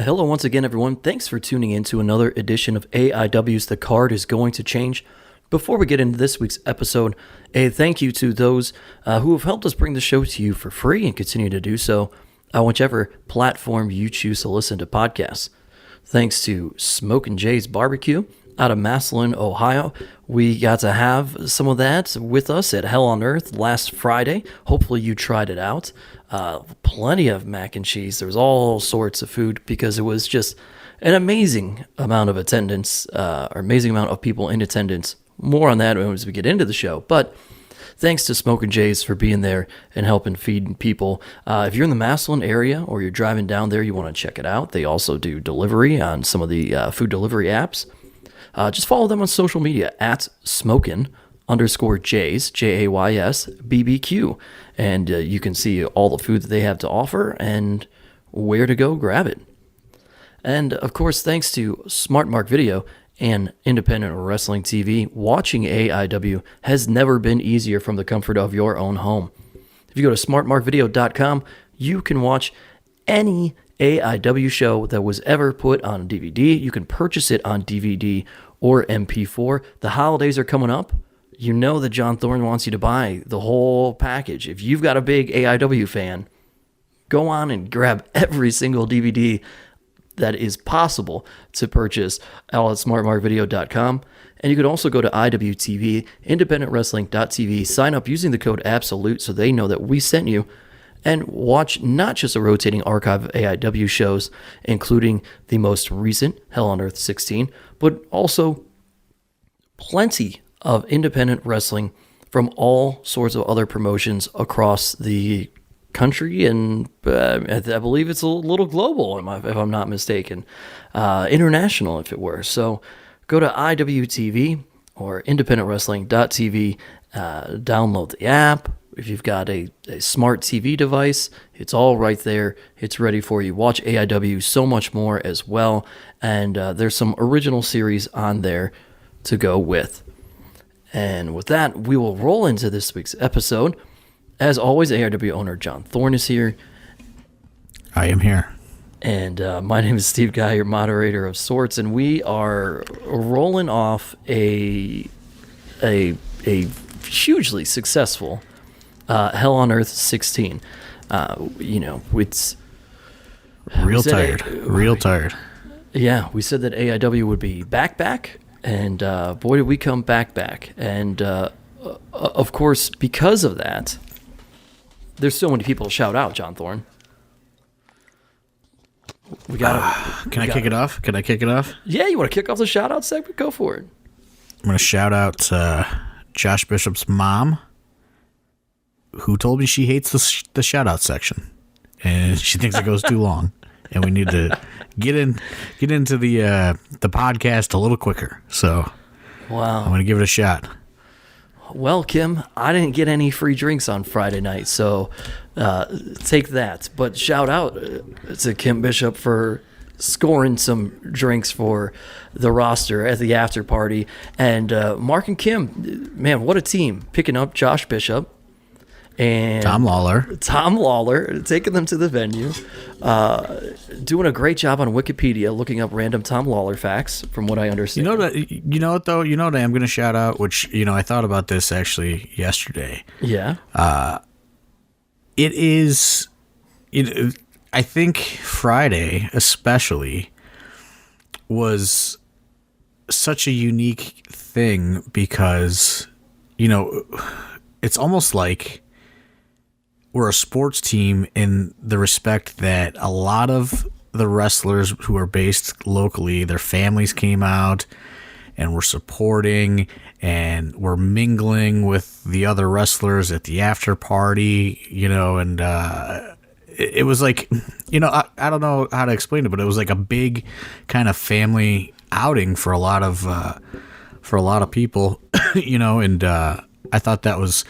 Hello once again, everyone. Thanks for tuning in to another edition of AIW's The Card is Going to Change. Before we get into this week's episode, a thank you to those who have helped us bring the show to you for free and continue to do so on whichever platform you choose to listen to podcasts. Thanks to Smokin' Jay's Barbecue out of Massillon, Ohio. We got to have some of that with us at Hell on Earth last Friday. Hopefully you tried it out. Plenty of mac and cheese. There was all sorts of food because it was just an amazing amount of attendance, or amazing amount of people in attendance. More on that as we get into the show. But thanks to Smokin' Jay's for being there and helping feed people. If you're in the Massillon area or you're driving down there, you want to check it out. They also do delivery on some of the food delivery apps. Just follow them on social media at Smokin_Jays, Jays, BBQ. And you can see all the food that they have to offer and where to go grab it. And of course, thanks to Smart Mark Video and Independent Wrestling TV, watching AIW has never been easier from the comfort of your own home. If you go to smartmarkvideo.com, you can watch any AIW show that was ever put on DVD. You can purchase it on DVD or MP4. The holidays are coming up. You know that John Thorne wants you to buy the whole package. If you've got a big AIW fan, go on and grab every single DVD that is possible to purchase all at smartmarkvideo.com. And you could also go to IWTV, independentwrestling.tv, sign up using the code ABSOLUTE so they know that we sent you, and watch not just a rotating archive of AIW shows, including the most recent Hell on Earth 16, but also plenty of independent wrestling from all sorts of other promotions across the country, and I believe it's a little global, if I'm not mistaken, international if it were. So go to IWTV or independentwrestling.tv, download the app. If you've got a smart TV device, it's all right there. It's ready for you. Watch AIW, so much more as well. And there's some original series on there to go with. And with that, we will roll into this week's episode. As always, AIW owner John Thorne is here. I am here. And my name is Steve Guy, your moderator of sorts. And we are rolling off a hugely successful Hell on Earth 16. It's real tired. Yeah, we said that AIW would be back, and boy, did we come back. And of course, because of that, there's so many people to shout out, John Thorne. Can I kick it off? Yeah, you want to kick off the shout out segment? Go for it. I'm going to shout out Josh Bishop's mom, who told me she hates the shout out section, and she thinks it goes too long, and we need to get into the podcast a little quicker. So, wow, I'm going to give it a shot. Well, Kim, I didn't get any free drinks on Friday night, so take that. But shout out to Kim Bishop for scoring some drinks for the roster at the after party. And Mark and Kim, man, what a team. Picking up Josh Bishop and Tom Lawler, taking them to the venue, doing a great job on Wikipedia, looking up random Tom Lawler facts, from what I understand. You know what I am going to shout out, which, I thought about this actually yesterday. Yeah. It is, I think Friday especially was such a unique thing because, it's almost like we're a sports team in the respect that a lot of the wrestlers who are based locally, their families came out and were supporting and were mingling with the other wrestlers at the after party, and it was like, I don't know how to explain it, but it was like a big kind of family outing for a lot of people, and I thought that was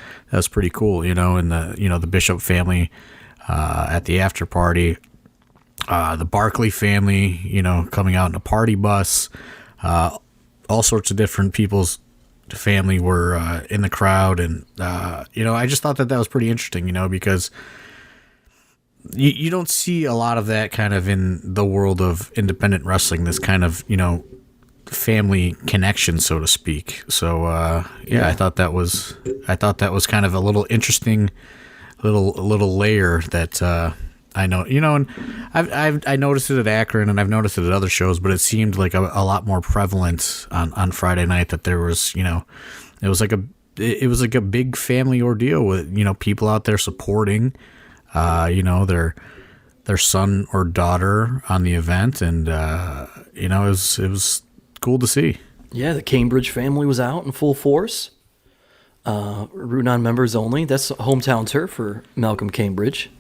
pretty cool, and the Bishop family at the after party, the Barkley family, coming out in a party bus, all sorts of different people's family were in the crowd, and I just thought that was pretty interesting, because you don't see a lot of that kind of in the world of independent wrestling, this kind of, family connection, so to speak. So, I thought that was kind of a little interesting little layer that, I know, and I noticed it at Akron and I've noticed it at other shows, but it seemed like a lot more prevalent on Friday night, that there was, it was like a big family ordeal with, people out there supporting, their son or daughter on the event. And, it was cool to see. Yeah. The Cambridge family was out in full force. Route 9 members only. That's hometown turf for Malcolm Cambridge.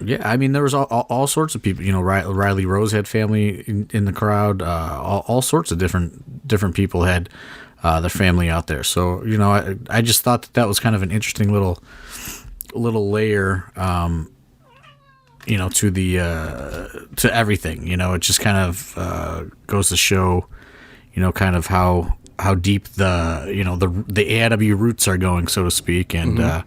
Yeah, I mean, there was all sorts of people. Riley Rose had family in the crowd. All sorts of different people had their family out there. So, I just thought that was kind of an interesting little layer, to everything. It just kind of goes to show, kind of how deep the AIW roots are going, so to speak, and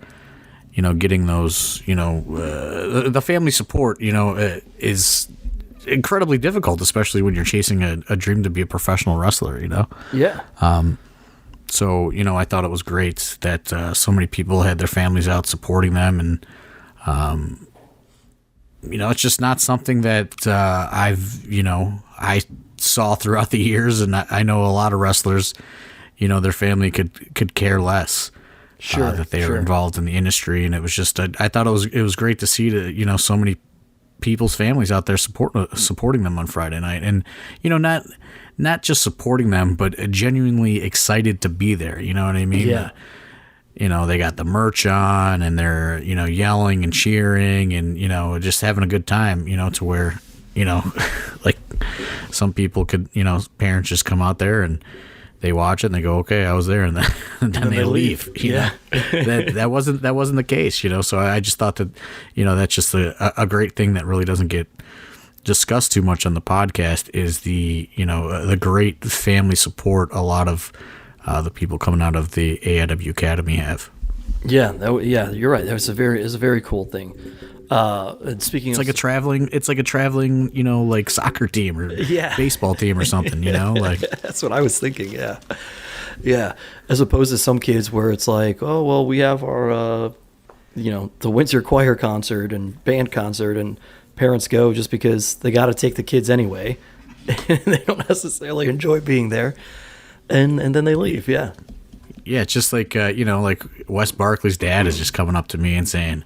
getting those, the family support, is incredibly difficult, especially when you're chasing a dream to be a professional wrestler, Yeah. So, I thought it was great that so many people had their families out supporting them. And, it's just not something that I saw throughout the years. And I know a lot of wrestlers, their family could care less. Sure, that they are involved in the industry. And it was just, I thought it was great to see so many people's families out there supporting them on Friday night. And, not just supporting them, but genuinely excited to be there. You know what I mean? Yeah. They got the merch on and they're, yelling and cheering and, just having a good time, to where, like some people could, parents just come out there and they watch it and they go, okay, I was there. And then they leave. Yeah. That wasn't the case, So I just thought that, that's just a great thing that really doesn't get discussed too much on the podcast, is the, the great family support a lot of the people coming out of the AIW Academy have. Yeah. You're right. That was a very cool thing. And speaking it's of, like a traveling, like soccer team or baseball team or something, like that's what I was thinking. Yeah. Yeah. As opposed to some kids where it's like, oh, well, we have our, the winter choir concert and band concert, and parents go just because they got to take the kids anyway. They don't necessarily enjoy being there. And then they leave. Yeah. Yeah. It's just like, like Wes Barkley's dad is just coming up to me and saying,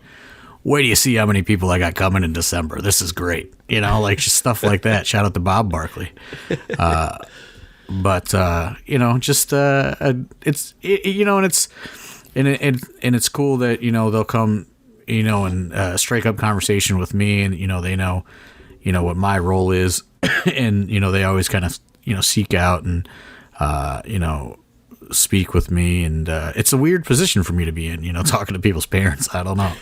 wait do you see how many people I got coming in December. This is great. Like just stuff like that. Shout out to Bob Barkley. But just, it's cool that, they'll come, and strike up conversation with me, and, they know, what my role is. And, they always kind of, seek out and, speak with me, and it's a weird position for me to be in, talking to people's parents. I don't know,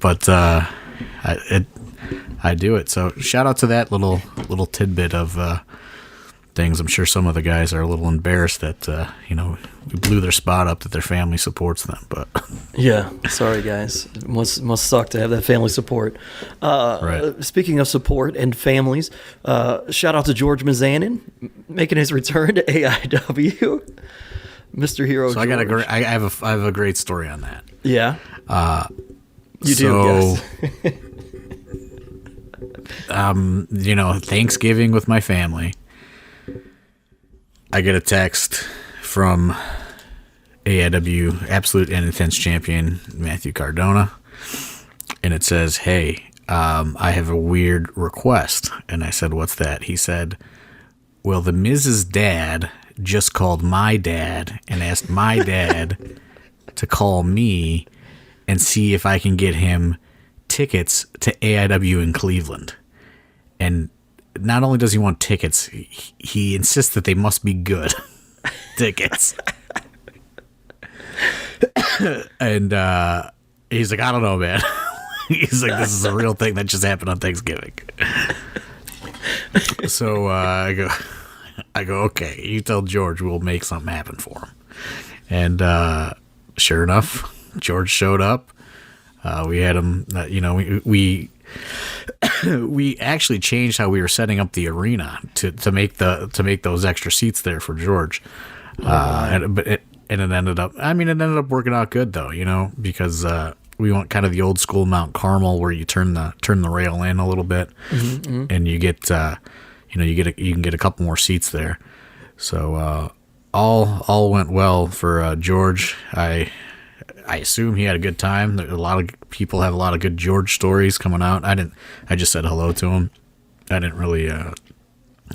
but I do it. So shout out to that little tidbit of things. I'm sure some of the guys are a little embarrassed that we blew their spot up, that their family supports them. But yeah, sorry guys, it must suck to have that family support. Right. Speaking of support and families, shout out to George Mazanin making his return to AIW. Mr. Hero. So George. I have a great story on that. Yeah. You do. Yes. Thanksgiving with my family, I get a text from AIW Absolute and Intense Champion Matthew Cardona, and it says, hey, I have a weird request. And I said, what's that? He said, well, the Miz's dad just called my dad and asked my dad to call me and see if I can get him tickets to AIW in Cleveland. And not only does he want tickets, he insists that they must be good tickets. And he's like, I don't know, man. He's like, this is a real thing that just happened on Thanksgiving. So I go, okay, you tell George we'll make something happen for him. And sure enough, George showed up. We had him, we we actually changed how we were setting up the arena to make those extra seats there for George. It ended up working out good though, because we went kind of the old school Mount Carmel where you turn the rail in a little bit, and you get you can get a couple more seats there. So all went well for George. I assume he had a good time. A lot of people have a lot of good George stories coming out. I just said hello to him. I didn't really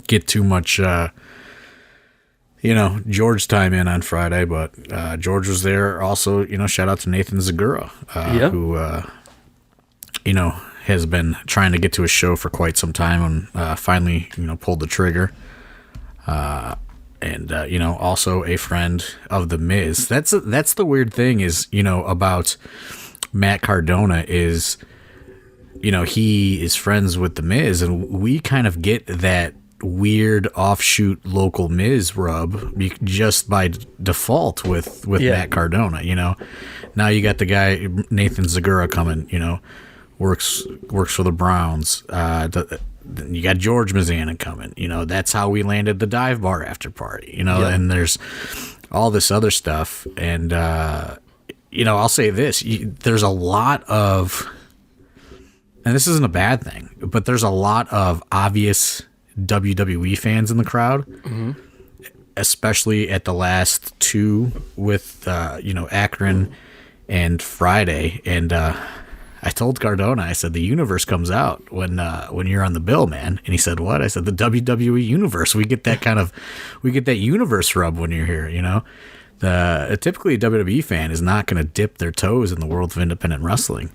get too much George time in on Friday, but George was there also. Shout out to Nathan Zagura, who has been trying to get to a show for quite some time and finally pulled the trigger. And also a friend of the Miz. That's the weird thing is about Matt Cardona is he is friends with the Miz, and we kind of get that weird offshoot local Miz rub just by default with Matt Cardona. Now you got the guy Nathan Zagura coming. Works for the Browns. You got George Mazana coming. That's how we landed the dive bar after party. And there's all this other stuff. And I'll say this: there's a lot of, and this isn't a bad thing, but there's a lot of obvious WWE fans in the crowd, especially at the last two with Akron and Friday. And I told Cardona, I said, the universe comes out when you're on the bill, man. And he said, what? I said, the WWE universe. We get that universe rub when you're here, Typically a WWE fan is not going to dip their toes in the world of independent wrestling.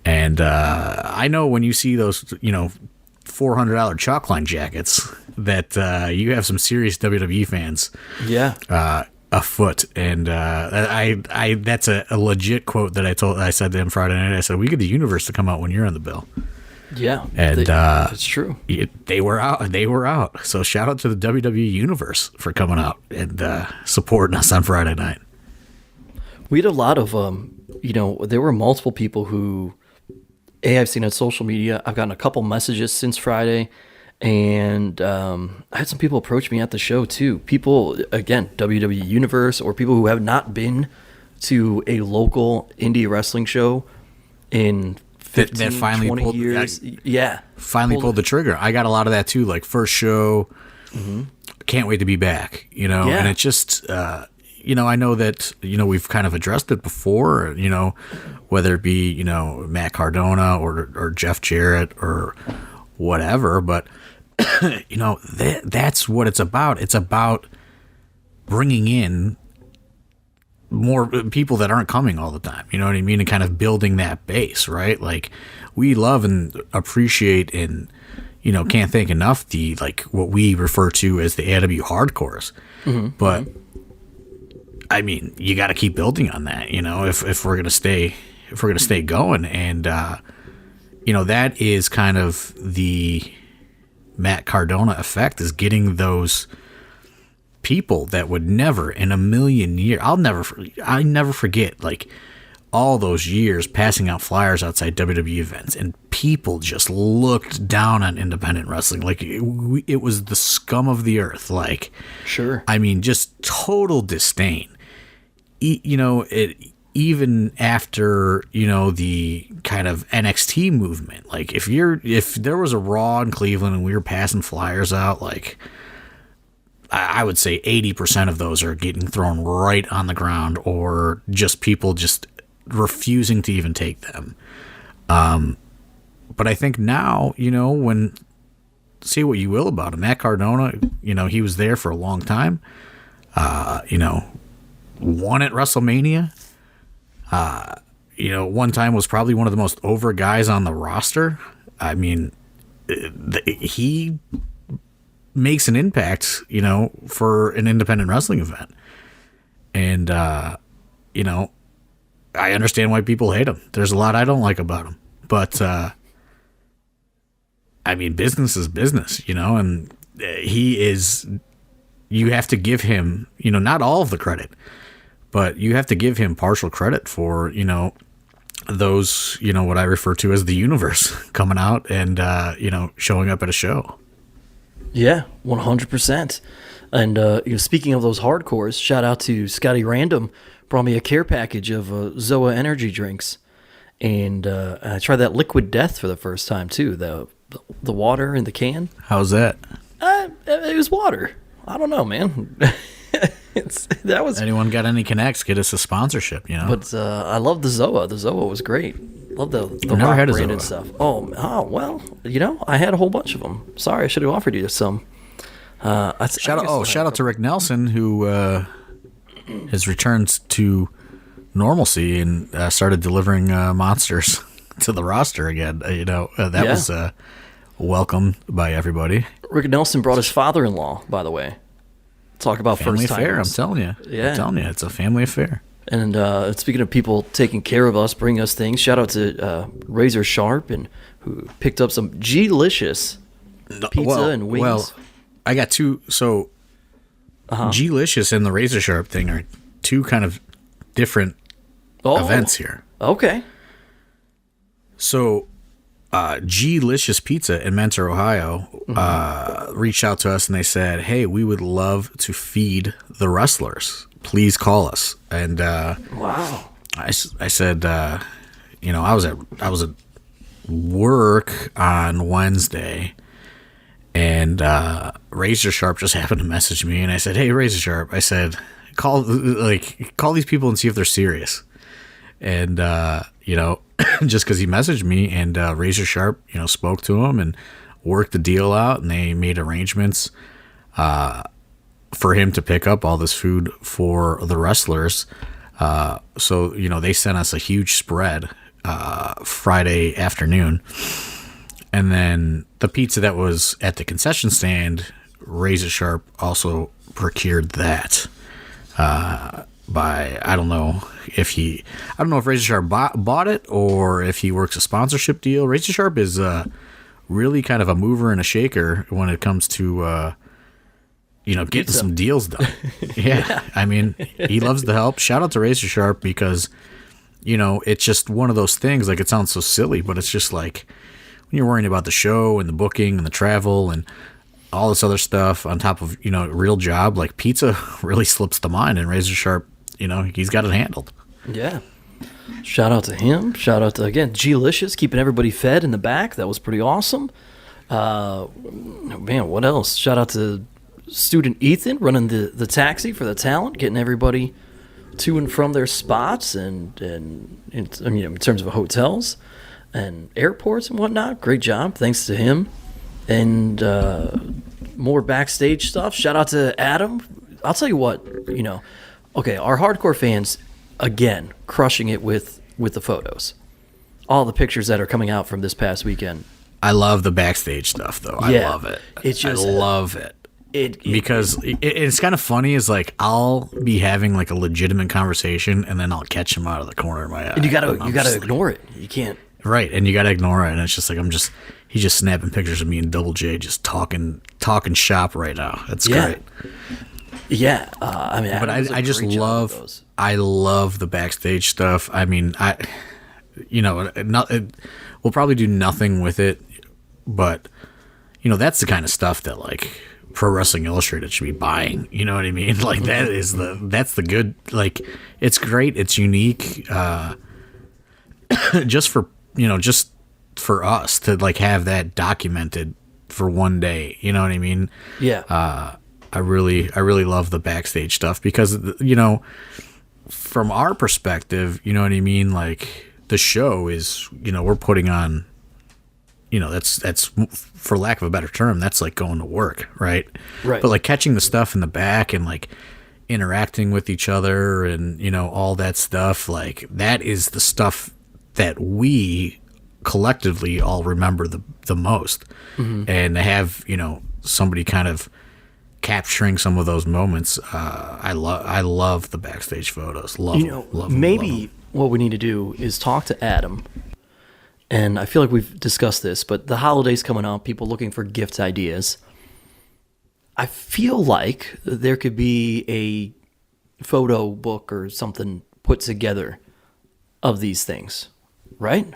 And I know when you see those, $400 chalk line jackets that you have some serious WWE fans. Yeah. Afoot, and I that's a legit quote that I said to him Friday night. I said, we get the universe to come out when you're on the bill. Yeah, and it's true. They were out. So shout out to the WWE universe for coming out and supporting us on Friday night. We had a lot of there were multiple people who I've seen on social media. I've gotten a couple messages since Friday. And I had some people approach me at the show too. People, again, WWE Universe, or people who have not been to a local indie wrestling show in 15, that finally 20 years. Pulled the trigger. I got a lot of that too. Like first show, can't wait to be back. And it's just, I know that, we've kind of addressed it before, whether it be, Matt Cardona or Jeff Jarrett or whatever, but that's what it's about. It's about bringing in more people that aren't coming all the time. You know what I mean? And kind of building that base, right? Like we love and appreciate and, can't thank enough the, like what we refer to as the AW hardcores. But I mean, you got to keep building on that, if we're going to stay going. And, that is kind of the Matt Cardona effect, is getting those people that would never in a million years. I never forget like all those years passing out flyers outside WWE events, and people just looked down on independent wrestling like it was the scum of the earth. Like, sure. I mean, just total disdain. Even after, the kind of NXT movement, like if there was a Raw in Cleveland and we were passing flyers out, like I would say 80% of those are getting thrown right on the ground, or just people just refusing to even take them. But I think now, when, say what you will about him, Matt Cardona, he was there for a long time, won at WrestleMania. One time was probably one of the most over guys on the roster. I mean, he makes an impact, for an independent wrestling event. And, I understand why people hate him. There's a lot I don't like about him. But, I mean, business is business, and you have to give him, not all of the credit, but you have to give him partial credit for, those, what I refer to as the universe coming out and, showing up at a show. Yeah, 100%. And speaking of those hardcores, shout out to Scotty Random, brought me a care package of Zoa energy drinks. And I tried that Liquid Death for the first time, too, the water in the can. How's that? It was water. I don't know, man. Anyone got any connects? Get us a sponsorship, But I love the Zoa. The Zoa was great. Love the never rock had a branded Zoa. stuff. Oh, well, I had a whole bunch of them. Sorry, I should have offered you some. Shout out to Rick Nelson, who has returned to normalcy and started delivering monsters to the roster again. That was welcomed by everybody. Rick Nelson brought his father-in-law, by the way. Talk about Family first affair, I'm timers. telling you. Yeah. I'm telling you, it's a family affair. And speaking of people taking care of us, bringing us things, shout out to Razor Sharp, and who picked up some G-licious pizza and wings. Well, I got two. So, G-licious and the Razor Sharp thing are two kind of different events here. Okay. So, G-licious Pizza in Mentor, Ohio, reached out to us and they said, "Hey, we would love to feed the wrestlers. Please call us." And Wow. I said, I was at work on Wednesday, and Razor Sharp just happened to message me, and I said, "Hey, Razor Sharp," I said, call these people and see if they're serious." And just because he messaged me, and Razor Sharp, spoke to him and worked the deal out, and they made arrangements for him to pick up all this food for the wrestlers. So they sent us a huge spread Friday afternoon, and then the pizza that was at the concession stand, Razor Sharp also procured that. I don't know if Razor Sharp bought it or if he works a sponsorship deal. Razor Sharp is really kind of a mover and a shaker when it comes to getting some deals done. Yeah. I mean, he loves the help. Shout out to Razor Sharp because it's just one of those things. Like, it sounds so silly, but it's just like when you're worrying about the show and the booking and the travel and all this other stuff on top of a real job, like pizza really slips the mind, and Razor Sharp, he's got it handled. Yeah. Shout out to him. Shout out to, again, G-licious, keeping everybody fed in the back. That was pretty awesome. Man, what else? Shout out to student Ethan running the taxi for the talent, getting everybody to and from their spots, and in terms of hotels and airports and whatnot. Great job. Thanks to him. And more backstage stuff. Shout out to Adam. I'll tell you what, okay, our hardcore fans, again, crushing it with the photos. All the pictures that are coming out from this past weekend. I love the backstage stuff, though. I love it. I love it. Because it's kind of funny is like I'll be having like a legitimate conversation and then I'll catch him out of the corner of my eye. And you gotta ignore it. You can't. Right, and you gotta ignore it, and it's just like he's just snapping pictures of me and Double J just talking shop right now. That's great. Yeah, but I just love the backstage stuff. I mean, we'll probably do nothing with it, but that's the kind of stuff that like Pro Wrestling Illustrated should be buying. You know what I mean? Like that's the good. Like, it's great. It's unique. Just for us to like have that documented for one day. You know what I mean? Yeah. I really love the backstage stuff because from our perspective, you know what I mean? Like, the show is, we're putting on, that's for lack of a better term, that's like going to work, right? Right. But like catching the stuff in the back and like interacting with each other and, all that stuff, like that is the stuff that we collectively all remember the most. Mm-hmm. And to have, somebody kind of capturing some of those moments, I love the backstage photos. Love them. Maybe what we need to do is talk to Adam. And I feel like we've discussed this, but the holidays coming up, people looking for gift ideas. I feel like there could be a photo book or something put together of these things. right?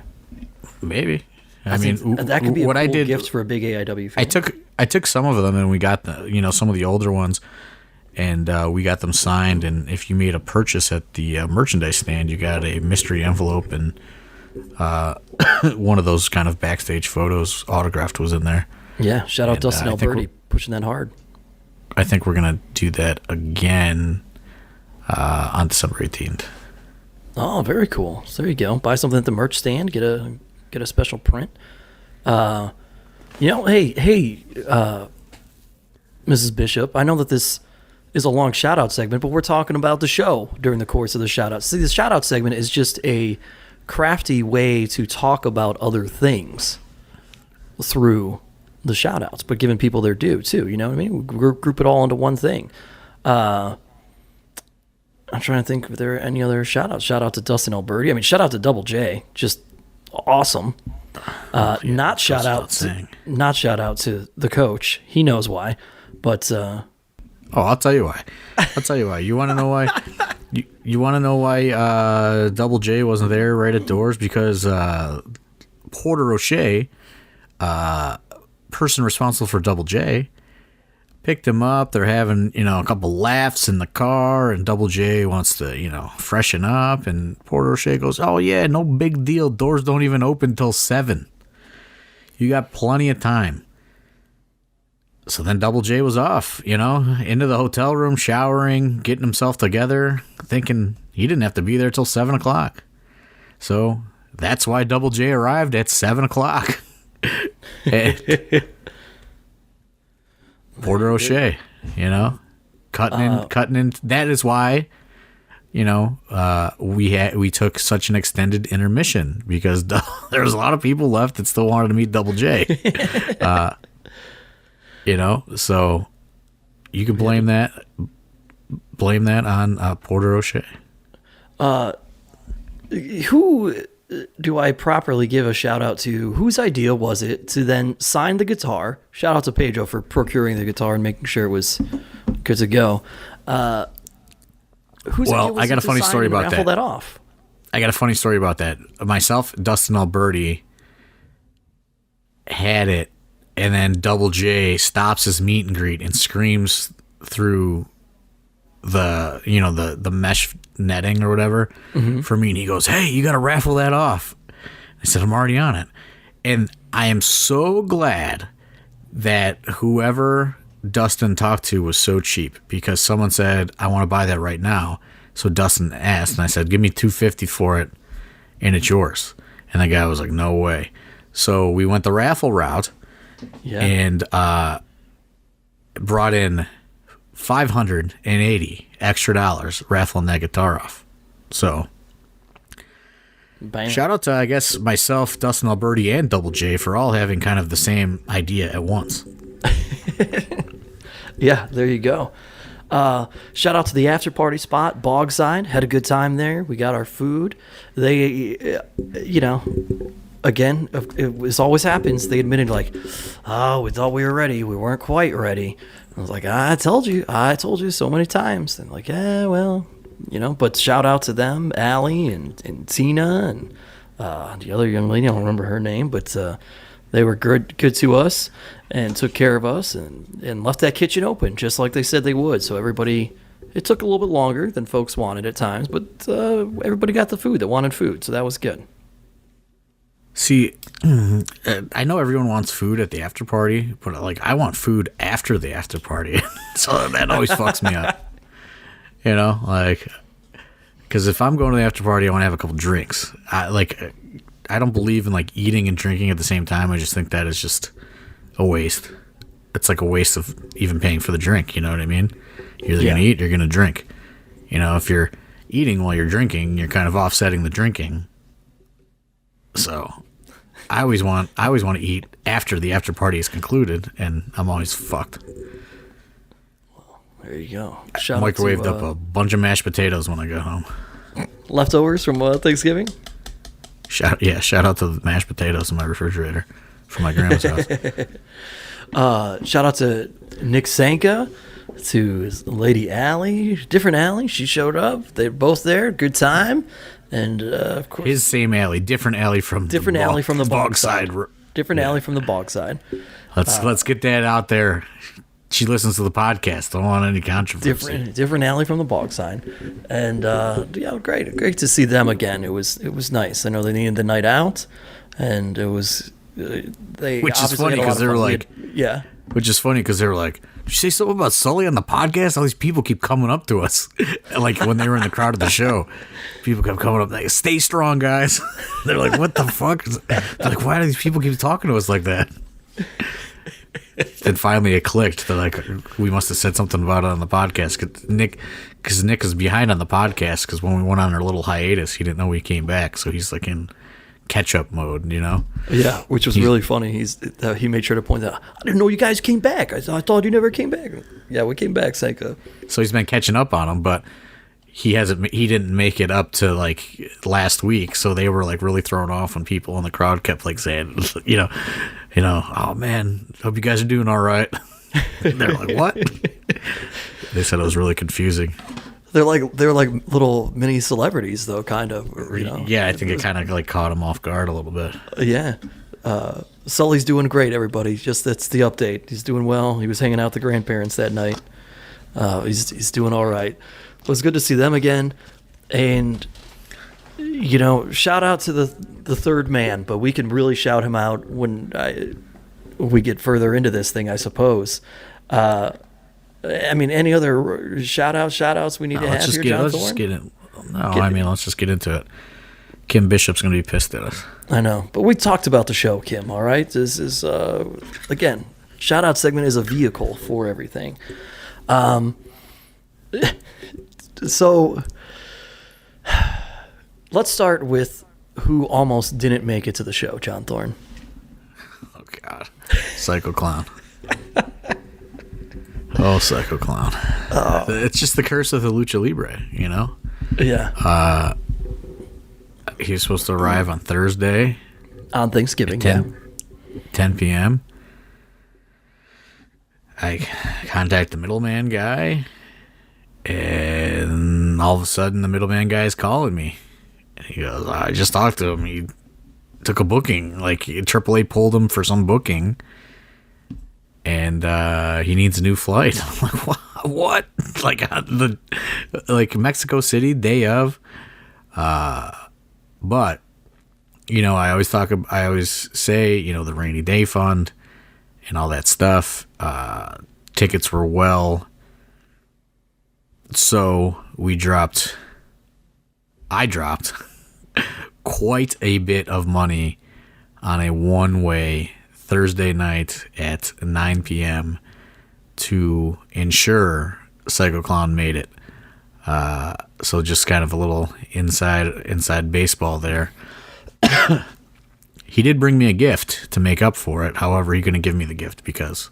Maybe. I think mean, that could be what a I cool did. gift for a big AIW fan. I took some of them and we got some of the older ones, and we got them signed. And if you made a purchase at the merchandise stand, you got a mystery envelope, and one of those kind of backstage photos autographed was in there. Yeah, shout out Dustin I think Alberti pushing that hard. I think we're gonna do that again on December 18th. Oh, very cool. So there you go. Buy something at the merch stand. Get a special print. Hey, Mrs. Bishop. I know that this is a long shout out segment, but we're talking about the show during the course of the shout out. See, the shout out segment is just a crafty way to talk about other things through the shout outs, but giving people their due too. You know what I mean? We group it all into one thing. I'm trying to think if there are any other shout outs. Shout out to Dustin Alberti. I mean, shout out to Double J. Just awesome. Not shout out to the coach. He knows why. But I'll tell you why. You want to know why? You want to know why Double J wasn't there right at doors? Because Porter O'Shea, person responsible for Double J, picked him up. They're having, a couple laughs in the car, and Double J wants to, freshen up. And Porter O'Shea goes, "Oh yeah, no big deal. Doors don't even open till 7. You got plenty of time." So then Double J was off, into the hotel room, showering, getting himself together, thinking he didn't have to be there till 7 o'clock. So that's why Double J arrived at 7 o'clock. Porter O'Shea, cutting in. That is why, we took such an extended intermission, because there was a lot of people left that still wanted to meet Double J. So you can blame that on Porter O'Shea. Who do I properly give a shout out to? Whose idea was it to then sign the guitar? Shout out to Pedro for procuring the guitar and making sure it was good to go. I got a funny story about that. Raffle that off. I got a funny story about that. Myself, Dustin Alberti had it, and then Double J stops his meet and greet and screams through the mesh netting or whatever for me, and he goes, "Hey, you got to raffle that off." I said, "I'm already on it." And I am so glad that whoever Dustin talked to was so cheap, because someone said, "I want to buy that right now." So Dustin asked, and I said, "Give me $250 for it, and it's yours." And the guy was like, "No way." So we went the raffle route, and brought in $580 extra raffling that guitar off. So bam. Shout out to, I guess, myself, Dustin Alberti, and Double J for all having kind of the same idea at once. Yeah, there you go. Shout out to the after party spot, Bogside. Had a good time there. We got our food. They, again, it always happens. They admitted, like, "Oh, we thought we were ready. We weren't quite ready." I was like, I told you so many times. And like, yeah, well, but shout out to them, Allie and Tina and the other young lady. I don't remember her name, but they were good to us and took care of us and left that kitchen open just like they said they would. So everybody, it took a little bit longer than folks wanted at times, but everybody got the food that wanted food. So that was good. See, I know everyone wants food at the after party, but I want food after the after party. So that always fucks me up. Because if I'm going to the after party, I want to have a couple drinks. I don't believe in eating and drinking at the same time. I just think that is just a waste. It's like a waste of even paying for the drink. You know what I mean? You're either going to eat or you're going to drink. If you're eating while you're drinking, you're kind of offsetting the drinking. So I always want to eat after the after party is concluded, and I'm always fucked. Well, there you go. I microwaved up a bunch of mashed potatoes when I got home. Leftovers from Thanksgiving? Shout out to the mashed potatoes in my refrigerator from my grandma's house. Shout out to Nick Sanka, to Lady Allie, different Allie. She showed up. They're both there. Good time. And of course, his same alley, different alley from the bog side. Different alley from the bog side. Let's get that out there. She listens to the podcast. Don't want any controversy. Different alley from the bog side, and great to see them again. It was nice. I know they needed the night out, and it was which is funny because they were like, Which is funny because they were like, did you say something about Sully on the podcast? All these people keep coming up to us. Like when they were in the crowd of the show, people kept coming up like, stay strong, guys. They're like, what the fuck? They're like, why do these people keep talking to us like that? Then finally it clicked. They're like, we must have said something about it on the podcast. Because Nick is behind on the podcast because when we went on our little hiatus, he didn't know we came back. So he's like in catch-up mode, you know? Yeah, which was really funny. He made sure to point out, I didn't know you guys came back. I thought you never came back. Yeah, we came back, Seiko. So he's been catching up on them, but he didn't make it up to like last week, so they were like really thrown off when people in the crowd kept like saying, you know, oh man, hope you guys are doing all right. They're like, what? They said it was really confusing. They're like little mini celebrities, though, kind of. You know? Yeah, I think it kind of like caught him off guard a little bit. Yeah, Sully's doing great. Everybody, just that's the update. He's doing well. He was hanging out with the grandparents that night. He's doing all right. It was good to see them again, and you know, shout out to the third man. But we can really shout him out when we get further into this thing, I suppose. I mean, any other shout-outs we need to have here, John Thorne? Let's just get into it. Kim Bishop's going to be pissed at us. I know, but we talked about the show, Kim, all right? This is, again, shout-out segment is a vehicle for everything. So, let's start with who almost didn't make it to the show, John Thorne. Oh, God. Psycho Clown. Oh, Psycho Clown. Oh. It's just the curse of the Lucha Libre, you know? Yeah. He was supposed to arrive on Thursday. On Thanksgiving, 10 p.m. I contact the middleman guy, and all of a sudden the middleman guy is calling me. And he goes, I just talked to him. He took a booking. Like, AAA pulled him for some booking. And he needs a new flight. I'm like, what? Like Mexico City, day of. But you know, I always say, you know, the rainy day fund and all that stuff. Tickets were so I dropped quite a bit of money on a one-way Thursday night at 9 p.m. to ensure Psycho Clown made it. So just kind of a little inside baseball there. He did bring me a gift to make up for it. However, he's going to give me the gift because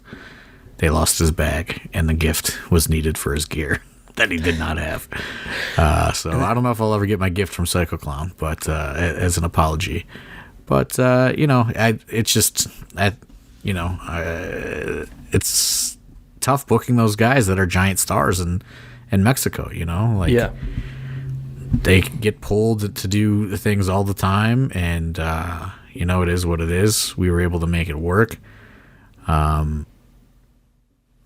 they lost his bag and the gift was needed for his gear that he did not have. So I don't know if I'll ever get my gift from Psycho Clown, but as an apology. But, you know, it's tough booking those guys that are giant stars in Mexico, you know? Like, yeah. They get pulled to do things all the time, and, you know, it is what it is. We were able to make it work.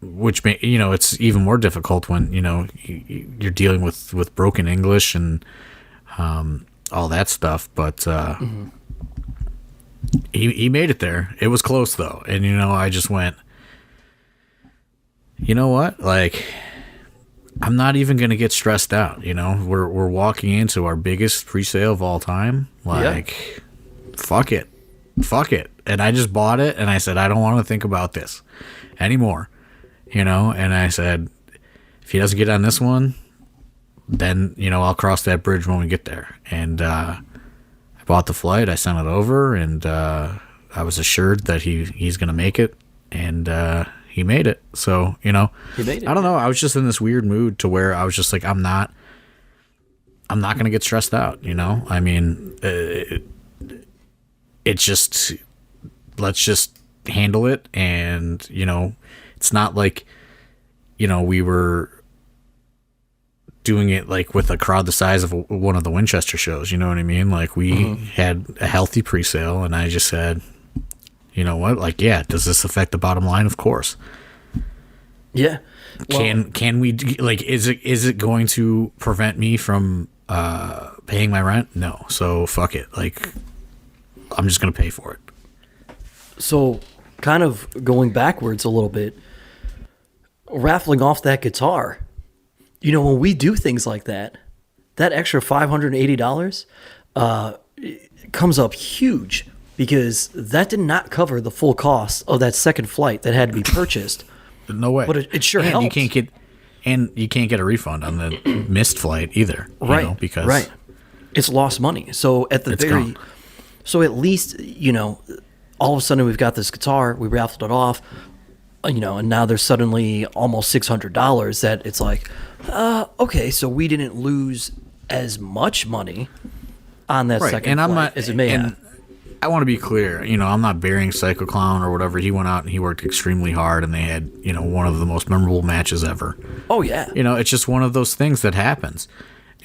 Which, you know, it's even more difficult when, you know, you're dealing with broken English and all that stuff, but... mm-hmm. He made it there. It was close, though. And, you know, I just went, you know what? Like, I'm not even going to get stressed out, you know? We're walking into our biggest pre-sale of all time. Like, fuck it. And I just bought it, and I said, I don't want to think about this anymore, you know? And I said, if he doesn't get on this one, then, you know, I'll cross that bridge when we get there. And, bought the flight, I sent it over, and I was assured that he's going to make it, and he made it. So, you know, I don't know. I was just in this weird mood to where I was just like, I'm not going to get stressed out, you know? I mean, it's just, let's just handle it. And, you know, it's not like, you know, we were doing it like with a crowd the size of one of the Winchester shows. You know what I mean? Like we had a healthy pre-sale, and I just said, you know what? Like, yeah, does this affect the bottom line? Of course. Yeah. Well, Can we, like, is it going to prevent me from paying my rent? No. So fuck it. Like, I'm just gonna pay for it. so kind of going backwards a little bit, raffling off that guitar. You know, when we do things like that, that extra $580 comes up huge, because that did not cover the full cost of that second flight that had to be purchased. No way. But it sure and helps. You can't get a refund on the missed flight either. Right. Because it's lost money. So at the gone. so at least, you know, all of a sudden we've got this guitar, we raffled it off, you know, and now there's suddenly almost $600 that it's like, okay, so we didn't lose as much money on that second flight as it may have. I want to be clear, you know, I'm not burying Psycho Clown or whatever. He went out and he worked extremely hard, and they had, you know, one of the most memorable matches ever. Oh yeah. You know, it's just one of those things that happens.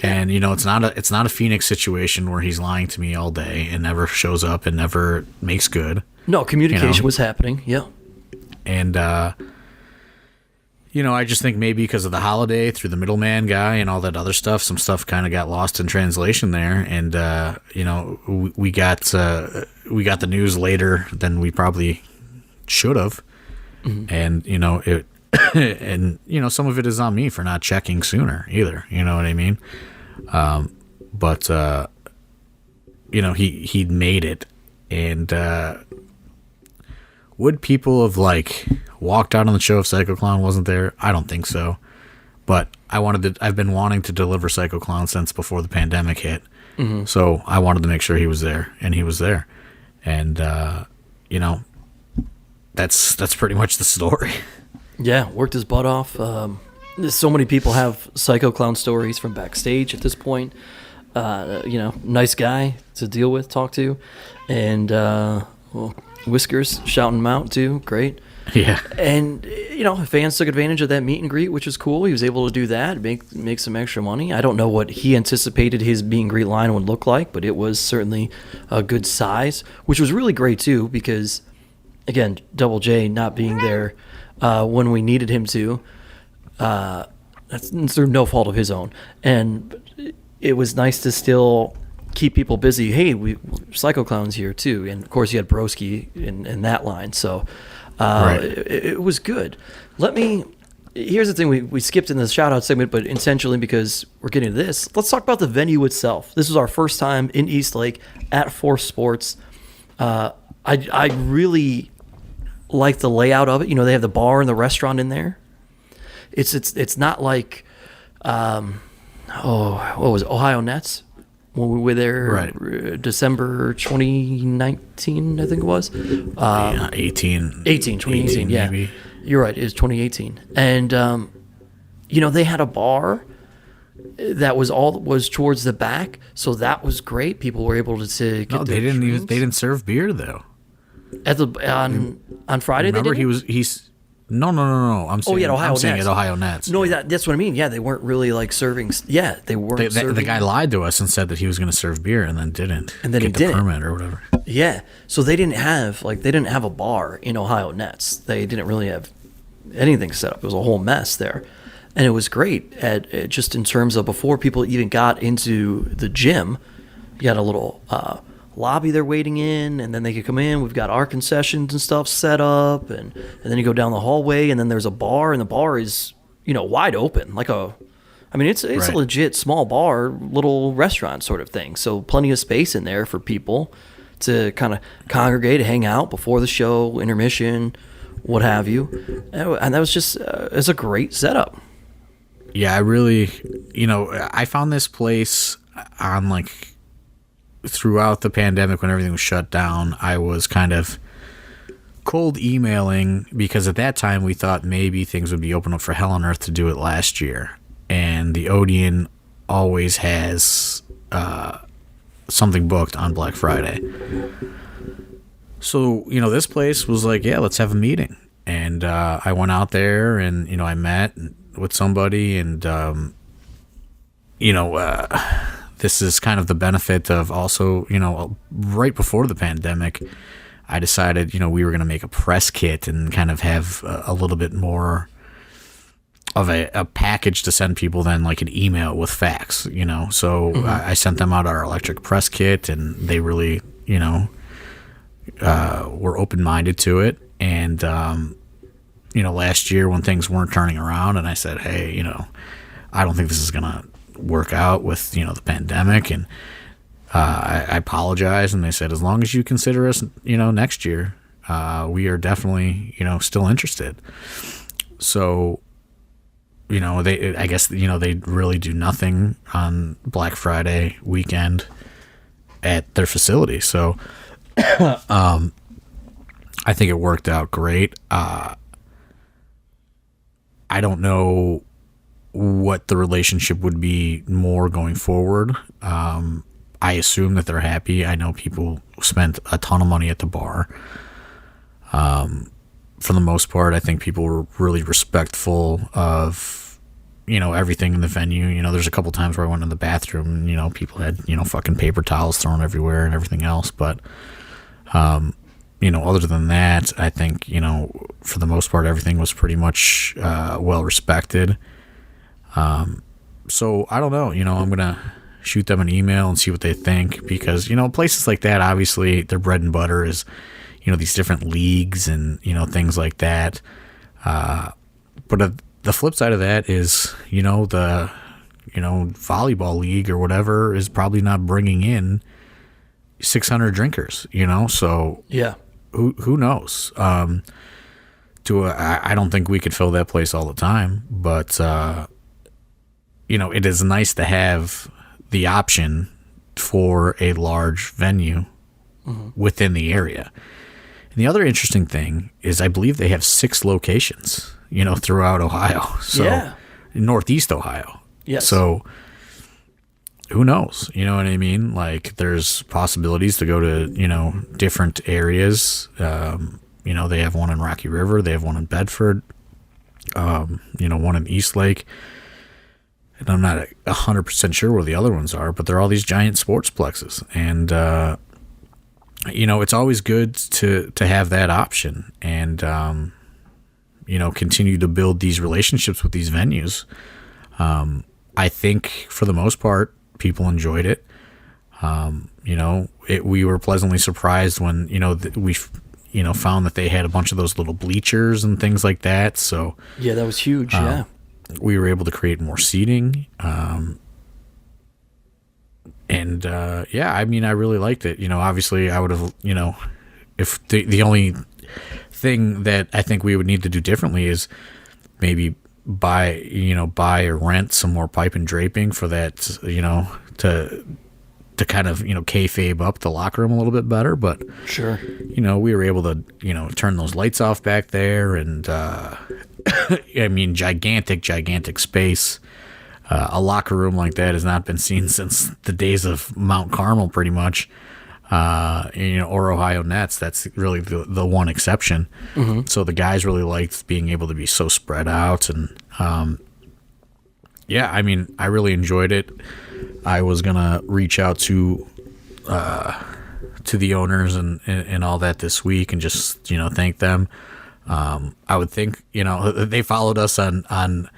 And, you know, it's not a Phoenix situation where he's lying to me all day and never shows up and never makes good. No, communication was happening. Yeah. And, you know, I just think maybe because of the holiday through the middleman guy and all that other stuff, some stuff kind of got lost in translation there. And, you know, we got the news later than we probably should have. Mm-hmm. And, you know, and, you know, some of it is on me for not checking sooner either. You know what I mean? But, you know, he'd made it. And, would people have, like, walked out on the show if Psycho Clown wasn't there? I don't think so. But I've been wanting to deliver Psycho Clown since before the pandemic hit. Mm-hmm. So I wanted to make sure he was there, and he was there. And, you know, that's pretty much the story. Yeah, worked his butt off. So many people have Psycho Clown stories from backstage at this point. You know, nice guy to deal with, talk to. And, well, Whiskers shouting him out too. Great. Yeah. And, you know, fans took advantage of that meet and greet, which is cool. He was able to do that, make some extra money. I don't know what he anticipated his meet and greet line would look like, but it was certainly a good size, which was really great too, because, again, Double J not being there when we needed him to, that's through no fault of his own. And it was nice to still keep people busy. Hey, Psycho Clown's here too, and of course you had Broski in that line. So right. it was good. Here's the thing: we skipped in the shout out segment, but intentionally because we're getting to this. Let's talk about the venue itself. This was our first time in Eastlake at Force Sports. I really like the layout of it. You know, they have the bar and the restaurant in there. It's not like what was it, Ohio Nets when we were there, right. December 2019, I think it was. 2018, yeah. Maybe. You're right, it was 2018. And, you know, they had a bar that was towards the back, so that was great. People were able to get they didn't serve beer, though. On Friday, remember, they didn't? he's No. I'm saying, Ohio Nets. At Ohio Nets. No, that's what I mean. Yeah, they weren't really like serving. Yeah, they weren't. The guy lied to us and said that he was going to serve beer, and then didn't. And then get the permit or whatever. Yeah, so they didn't have a bar in Ohio Nets. They didn't really have anything set up. It was a whole mess there, and it was great. At just in terms of before people even got into the gym, you had a little lobby they're waiting in, and then they could come in. We've got our concessions and stuff set up, and then you go down the hallway, and then there's a bar, and the bar is, you know, wide open, like it's right. A legit small bar, little restaurant sort of thing. So plenty of space in there for people to kind of congregate, hang out before the show, intermission, what have you. And that was just it's a great setup. Yeah, I really, you know, I found this place on like throughout the pandemic when everything was shut down. I was kind of cold emailing because at that time we thought maybe things would be open up for Hell on Earth to do it last year, and the Odeon always has something booked on Black Friday. So, you know, this place was like, yeah, let's have a meeting. And, I went out there and, you know, I met with somebody and, this is kind of the benefit of also, right before the pandemic, I decided, we were going to make a press kit and kind of have a little bit more of a package to send people than like an email with facts, So I sent them out our electric press kit, and they really, were open-minded to it. And, last year when things weren't turning around and I said, hey, I don't think this is going to work out with, the pandemic. And I apologized, and they said, as long as you consider us, next year, we are definitely, still interested. So, I guess, they really do nothing on Black Friday weekend at their facility. So, I think it worked out great. I don't know what the relationship would be more going forward. I assume that they're happy. I know people spent a ton of money at the bar. For the most part, I think people were really respectful of, everything in the venue. There's a couple times where I went in the bathroom and, people had, fucking paper towels thrown everywhere and everything else. But, other than that, I think, for the most part, everything was pretty much well respected. So I don't know, I'm going to shoot them an email and see what they think, because, places like that, obviously their bread and butter is, these different leagues and, things like that. But the flip side of that is, the, volleyball league or whatever is probably not bringing in 600 drinkers, so Yeah. who knows? I don't think we could fill that place all the time, but, it is nice to have the option for a large venue within the area. And the other interesting thing is I believe they have 6 locations, throughout Ohio. So Northeast Ohio. Yes. So who knows? You know what I mean? Like, there's possibilities to go to, different areas. They have one in Rocky River. They have one in Bedford. One in Eastlake. And I'm not 100% sure where the other ones are, but they're all these giant sportsplexes. And, it's always good to have that option and, continue to build these relationships with these venues. I think for the most part, people enjoyed it. We were pleasantly surprised when, we found that they had a bunch of those little bleachers and things like that. So Yeah, that was huge. Yeah. we were able to create more seating. I mean, I really liked it. Obviously I would have, if the only thing that I think we would need to do differently is maybe buy or rent some more pipe and draping for that, to kind of, kayfabe up the locker room a little bit better. But Sure. we were able to, turn those lights off back there, and I mean, gigantic space. A locker room like that has not been seen since the days of Mount Carmel, pretty much. Or Ohio Nets. That's really the one exception. Mm-hmm. So the guys really liked being able to be so spread out, and I mean, I really enjoyed it. I was gonna reach out to the owners and all that this week and just thank them. I would think they followed us on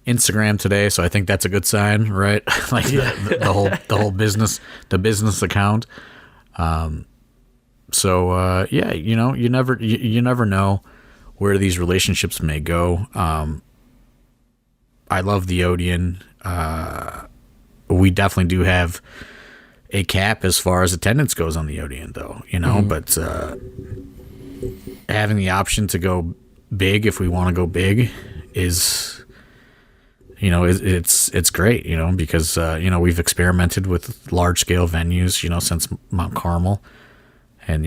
Instagram today, so I think that's a good sign, right? Like the whole business account. You never know where these relationships may go. I love the Odeon. We definitely do have a cap as far as attendance goes on the Odeon, though, mm-hmm. But having the option to go big if we want to go big is, it's great, because, we've experimented with large scale venues, since Mount Carmel, and,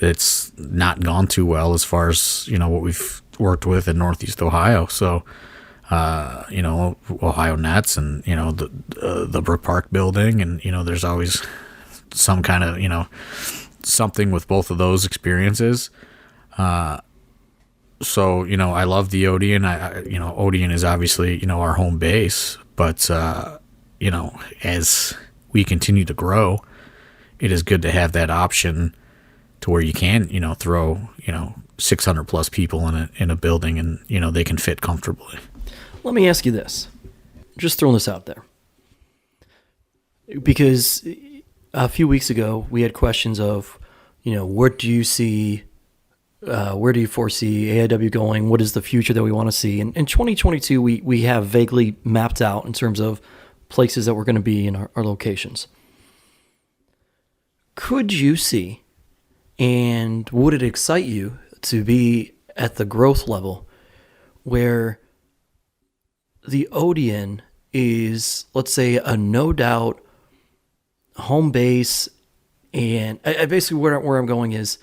it's not gone too well as far as, what we've worked with in Northeast Ohio. So, Ohio Nets and, the Brook Park building, and, there's always some kind of, something with both of those experiences. So, I love the Odeon. Odeon is obviously, our home base, but, as we continue to grow, it is good to have that option to where you can, throw, 600 plus people in a building and, they can fit comfortably. Let me ask you this. Just throwing this out there. Because a few weeks ago, we had questions of, what do you see, where do you foresee AIW going? What is the future that we want to see? And in 2022, we have vaguely mapped out in terms of places that we're going to be in our locations. Could you see, and would it excite you to be at the growth level where the Odeon is, let's say, a no doubt home base, and I basically where I'm going is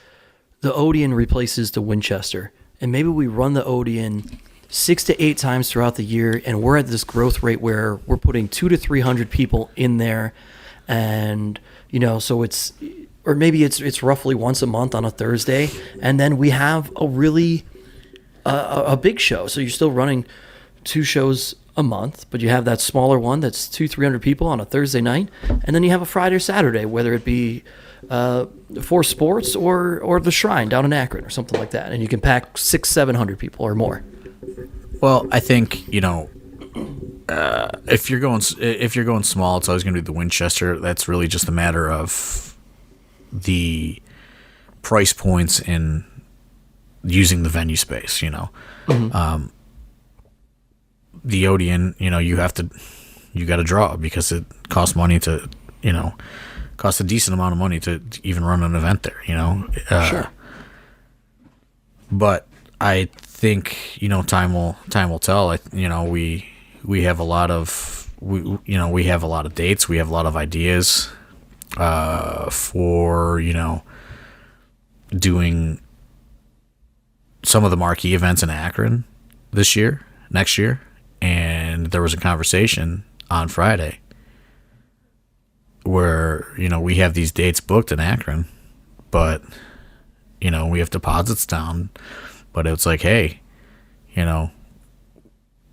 the Odeon replaces the Winchester, and maybe we run the Odeon 6 to 8 times throughout the year, and we're at this growth rate where we're putting 200 to 300 people in there, and so it's, or maybe it's roughly once a month on a Thursday, and then we have a really a big show. So you're still running 2 shows a month, but you have that smaller one that's 200-300 people on a Thursday night, and then you have a Friday or Saturday, whether it be for sports or the Shrine down in Akron or something like that, and you can pack 600-700 people or more. Well, I think if you're going small, it's always going to be the Winchester. That's really just a matter of the price points in using the venue space. Mm-hmm. The Odeon, you got to draw because it costs money to, costs a decent amount of money to even run an event there. Sure. But I think time will tell. We have a lot of we have a lot of dates. We have a lot of ideas for doing some of the marquee events in Akron next year. And there was a conversation on Friday where we have these dates booked in Akron, but we have deposits down. But it's like, hey,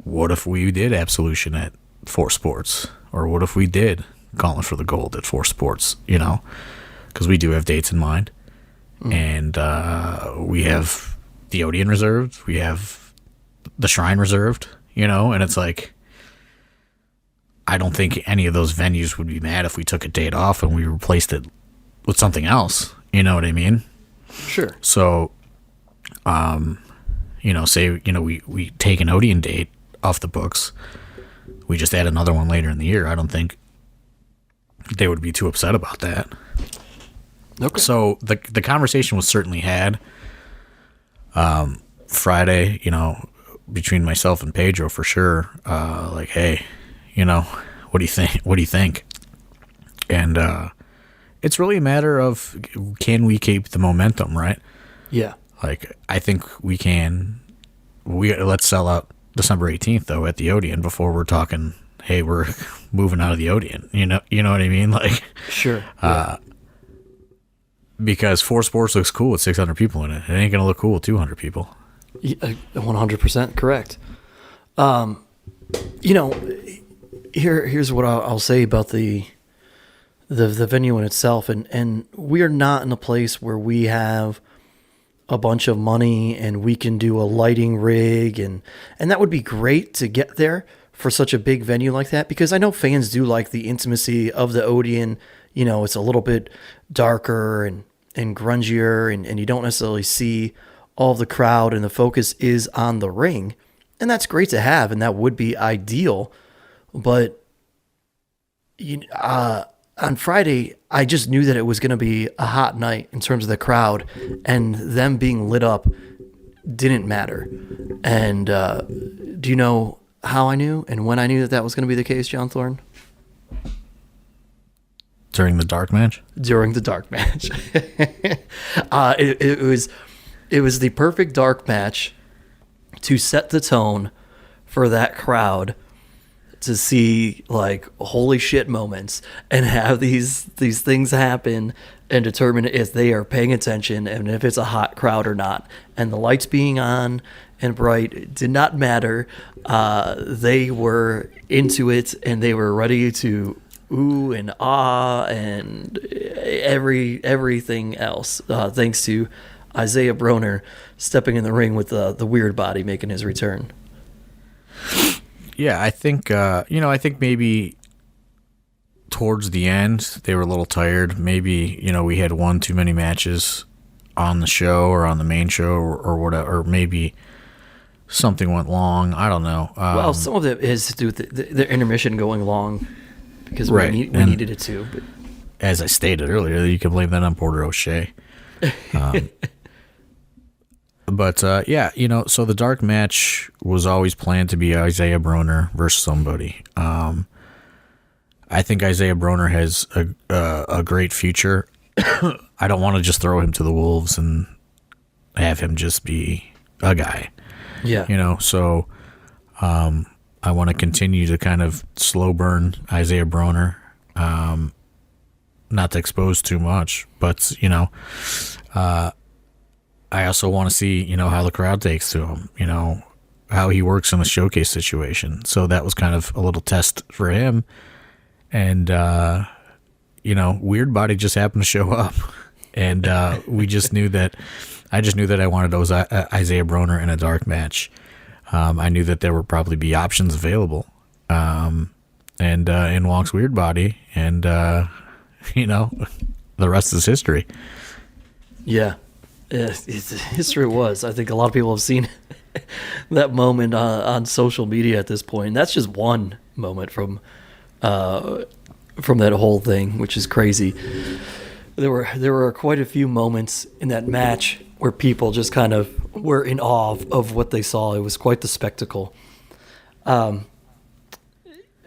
what if we did Absolution at 4 Sports? Or what if we did Gauntlet for the Gold at 4 Sports? Because we do have dates in mind. And we have the Odeon reserved. We have the Shrine reserved, and it's like, I don't think any of those venues would be mad if we took a date off and we replaced it with something else. You know what I mean? Sure. So, say, we take an Odeon date off the books, we just add another one later in the year. I don't think they would be too upset about that. Okay. So the conversation was certainly had Friday, between myself and Pedro for sure. Like, hey, what do you think? What do you think? And it's really a matter of, can we keep the momentum, right? Yeah. Like, I think we can. Let's sell out December 18th though at the Odeon before we're talking, hey, we're moving out of the Odeon. You know what I mean? Like, sure. Yeah. Because 4 Sports looks cool with 600 people in it. It ain't gonna look cool with 200 people. 100% correct. Here's what I'll say about the venue in itself, and we are not in a place where we have a bunch of money and we can do a lighting rig, and that would be great to get there for such a big venue like that, because I know fans do like the intimacy of the Odeon. It's a little bit darker and grungier, and you don't necessarily see all of the crowd, and the focus is on the ring, and that's great to have, and that would be ideal. But on Friday, I just knew that it was going to be a hot night in terms of the crowd, and them being lit up didn't matter. And do you know how I knew and when I knew that was going to be the case, John Thorne? During the dark match? During the dark match. It was the perfect dark match to set the tone for that crowd to see, like, holy shit moments and have these things happen and determine if they are paying attention and if it's a hot crowd or not. And the lights being on and Bright, it did not matter. They were into it, and they were ready to ooh and ah and everything else. Thanks to Isaiah Broner stepping in the ring with the Weird Body making his return. Yeah, I think I think maybe towards the end they were a little tired. Maybe we had one too many matches on the show or on the main show or whatever, or maybe something went long. I don't know. Well, some of it has to do with the intermission going long because we needed it to. But as I stated earlier, you can blame that on Porter O'Shea. But so the dark match was always planned to be Isaiah Broner versus somebody. I think Isaiah Broner has a great future. I don't want to just throw him to the wolves and have him just be a guy. Yeah. So I want to continue to kind of slow burn Isaiah Broner, not to expose too much, but, I also want to see, how the crowd takes to him, how he works in a showcase situation. So that was kind of a little test for him. And, Weird Body just happened to show up. And I just knew that I wanted Isaiah Broner in a dark match. I knew that there would probably be options available. And in walks Weird Body. And, the rest is history. Yeah. History was. I think a lot of people have seen that moment on social media at this point. And that's just one moment from that whole thing, which is crazy. There were quite a few moments in that match where people just kind of were in awe of what they saw. It was quite the spectacle. I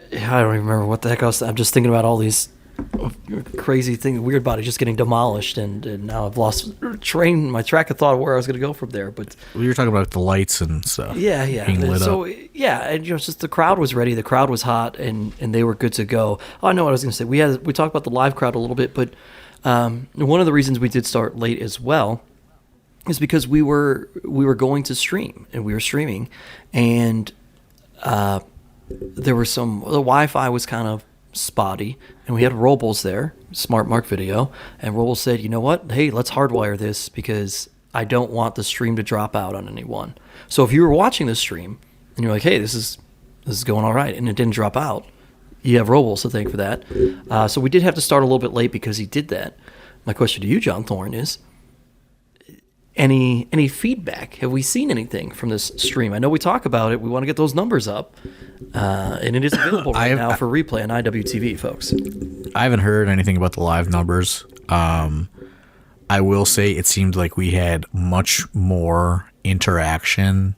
don't even remember what the heck I was. I'm just thinking about all these crazy thing, Weird Body just getting demolished, and now I've lost my track of thought of where I was going to go from there. But we were talking about the lights and stuff. Yeah. Being lit so up. yeah, and just the crowd was ready. The crowd was hot, and they were good to go. Oh, I know what I was going to say. We talked about the live crowd a little bit, but one of the reasons we did start late as well is because we were going to stream, and we were streaming, and there were the Wi-Fi was kind of spotty, and we had Robles there, Smart Mark Video, and Robles said, you know what, hey, let's hardwire this because I don't want the stream to drop out on anyone. So if you were watching the stream and you're like, hey, this is going all right, and it didn't drop out, you have Robles to thank for that. So we did have to start a little bit late because he did that. My question to you, John Thorne, is any feedback? Have we seen anything from this stream? I know we talk about it. We want to get those numbers up. And it is available now for replay on IWTV, folks. I haven't heard anything about the live numbers. I will say it seemed like we had much more interaction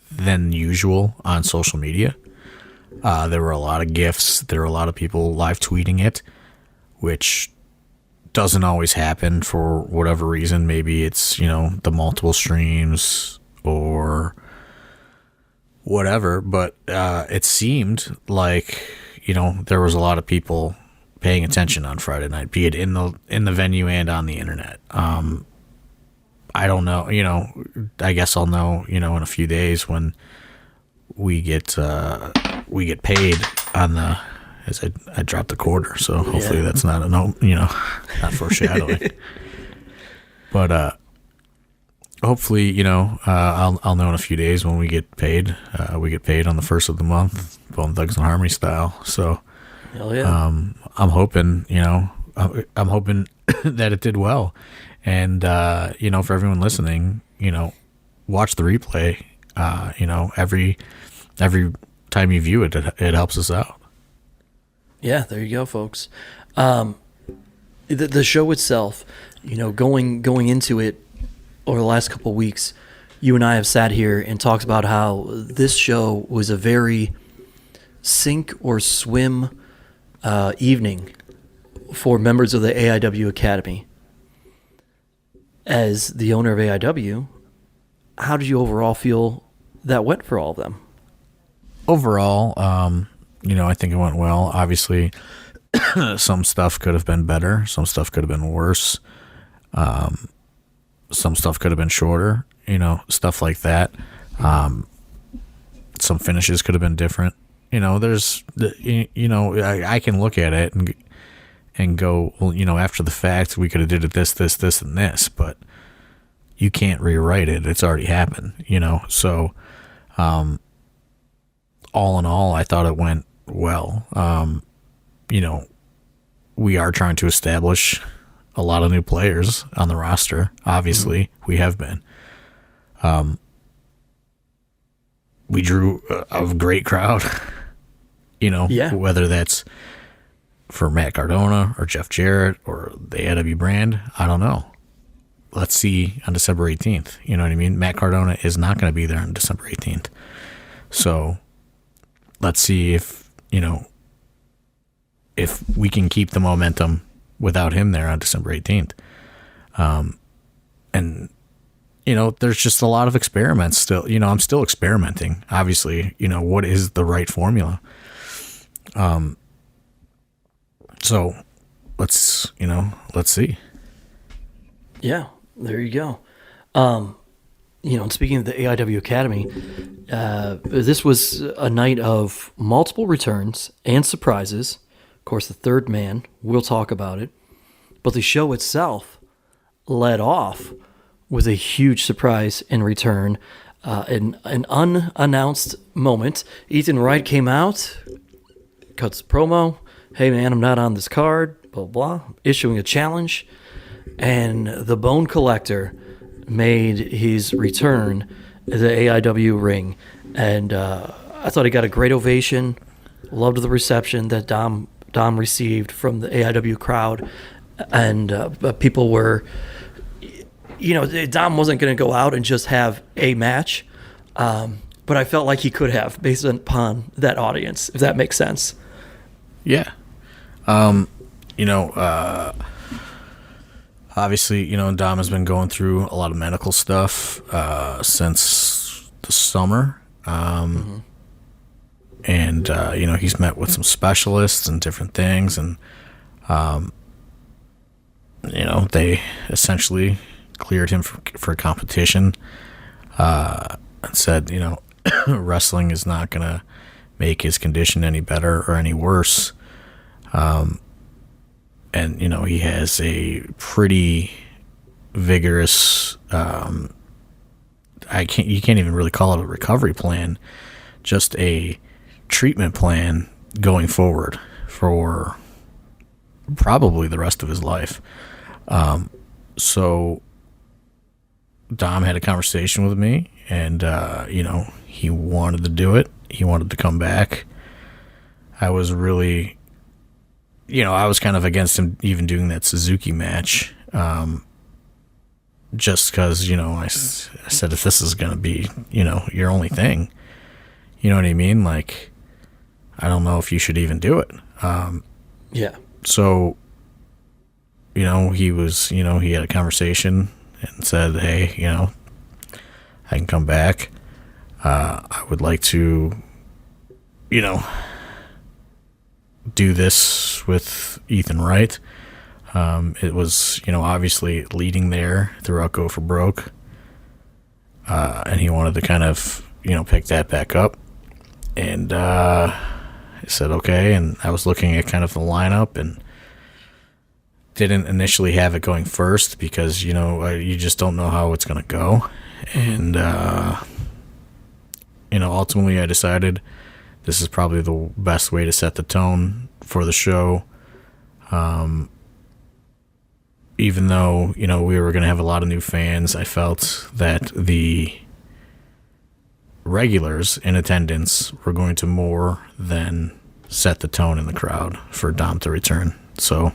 than usual on social media. There were a lot of GIFs. There were a lot of people live tweeting it, which doesn't always happen for whatever reason. Maybe it's, the multiple streams or whatever, but it seemed like, there was a lot of people paying attention on Friday night, be it in the venue and on the internet. I don't know, I guess I'll know, in a few days when we get paid on the, as I dropped the quarter, so hopefully that's not not foreshadowing. But hopefully, I'll know in a few days when we get paid. We get paid on the first of the month, Bone Thugs and Harmony style. So, hell yeah. I'm hoping, I'm hoping that it did well, and for everyone listening, watch the replay. Every time you view it, it helps us out. Yeah, there you go, folks. The show itself, going into it over the last couple of weeks, you and I have sat here and talked about how this show was a very sink or swim evening for members of the AIW Academy. As the owner of AIW, how did you overall feel that went for all of them? Overall, I think it went well. Obviously, some stuff could have been better. Some stuff could have been worse. Some stuff could have been shorter. stuff like that. Some finishes could have been different. I can look at it and go, well, after the fact, we could have did it this, and this, but you can't rewrite it. It's already happened, So, all in all, I thought it went well. We are trying to establish a lot of new players on the roster. Obviously, we have been. We drew a great crowd, whether that's for Matt Cardona or Jeff Jarrett or the AIW brand. I don't know. Let's see on December 18th. You know what I mean? Matt Cardona is not going to be there on December 18th. So let's see if we can keep the momentum without him there on December 18th. And there's just a lot of experiments still. I'm still experimenting, obviously, what is the right formula. So let's see. Yeah, there you go. And speaking of the AIW Academy, this was a night of multiple returns and surprises. Of course, the third man, we'll talk about it. But the show itself led off with a huge surprise in return, an unannounced moment. Ethan Wright came out, cuts a promo. Hey, man, I'm not on this card, blah, blah, issuing a challenge. And the Bone Collector made his return to the AIW ring. And I thought he got a great ovation. Loved the reception that Dom received from the AIW crowd. And people were... Dom wasn't going to go out and just have a match, but I felt like he could have based upon that audience, if that makes sense. Yeah. Obviously, Dom has been going through a lot of medical stuff since the summer. And, he's met with some specialists and different things. And, they essentially cleared him for competition, and said, wrestling is not going to make his condition any better or any worse. And, he has a pretty vigorous, you can't even really call it a recovery plan, just a treatment plan going forward for probably the rest of his life. So Dom had a conversation with me, and, he wanted to do it. He wanted to come back. I was really, I was kind of against him even doing that Suzuki match, just because, I said, if this is going to be, your only thing, you know what I mean? Like, I don't know if you should even do it. Yeah. So, he was, he had a conversation and said, hey, I can come back. I would like to, do this with Ethan Wright. It was, obviously leading there throughout Go for Broke. And he wanted to kind of, pick that back up. And I said, okay. And I was looking at kind of the lineup and didn't initially have it going first because, you just don't know how it's going to go. And, ultimately I decided this is probably the best way to set the tone for the show. Even though, we were going to have a lot of new fans, I felt that the regulars in attendance were going to more than set the tone in the crowd for Dom to return. So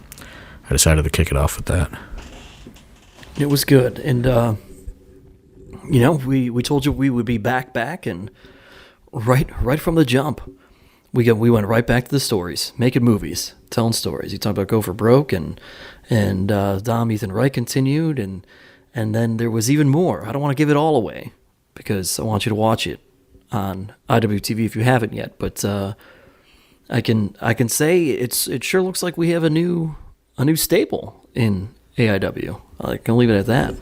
I decided to kick it off with that. It was good. And, we told you we would be back, and right from the jump, we went right back to the stories, making movies, telling stories. You talked about Go for Broke, and Dom Ethan Wright continued, and then there was even more. I don't want to give it all away because I want you to watch it on IWTV if you haven't yet. But I can say it sure looks like we have a new staple in AIW. I can leave it at that.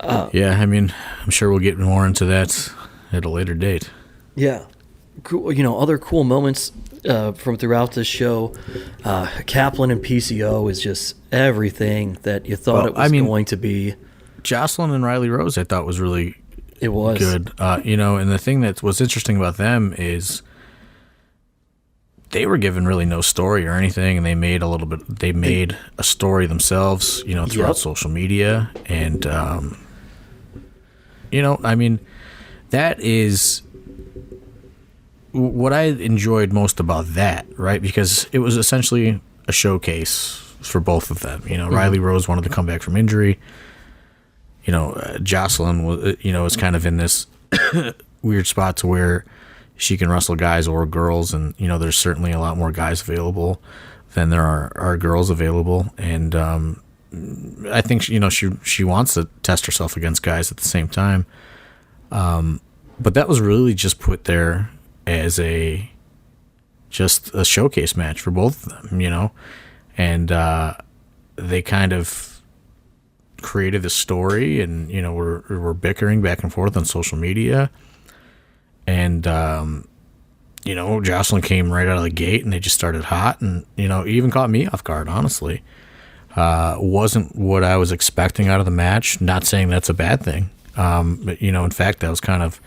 Yeah, I mean, I'm sure we'll get more into that at a later date. Yeah. Cool, other cool moments from throughout this show. Kaplan and PCO is just everything that you thought it was going to be. Jocelyn and Riley Rose, I thought was really good. And the thing that was interesting about them is they were given really no story or anything, and they made a story themselves, throughout social media. And, that is what I enjoyed most about that, right? Because it was essentially a showcase for both of them. Riley Rose wanted to come back from injury. Jocelyn was, is kind of in this weird spot to where she can wrestle guys or girls, and there's certainly a lot more guys available than there are girls available, and I think she wants to test herself against guys at the same time, but that was really just put there as just a showcase match for both of them, and they kind of created the story, and we're bickering back and forth on social media, and Jocelyn came right out of the gate, and they just started hot, and it even caught me off guard, honestly. Wasn't what I was expecting out of the match. Not saying that's a bad thing, but in fact, I was kind of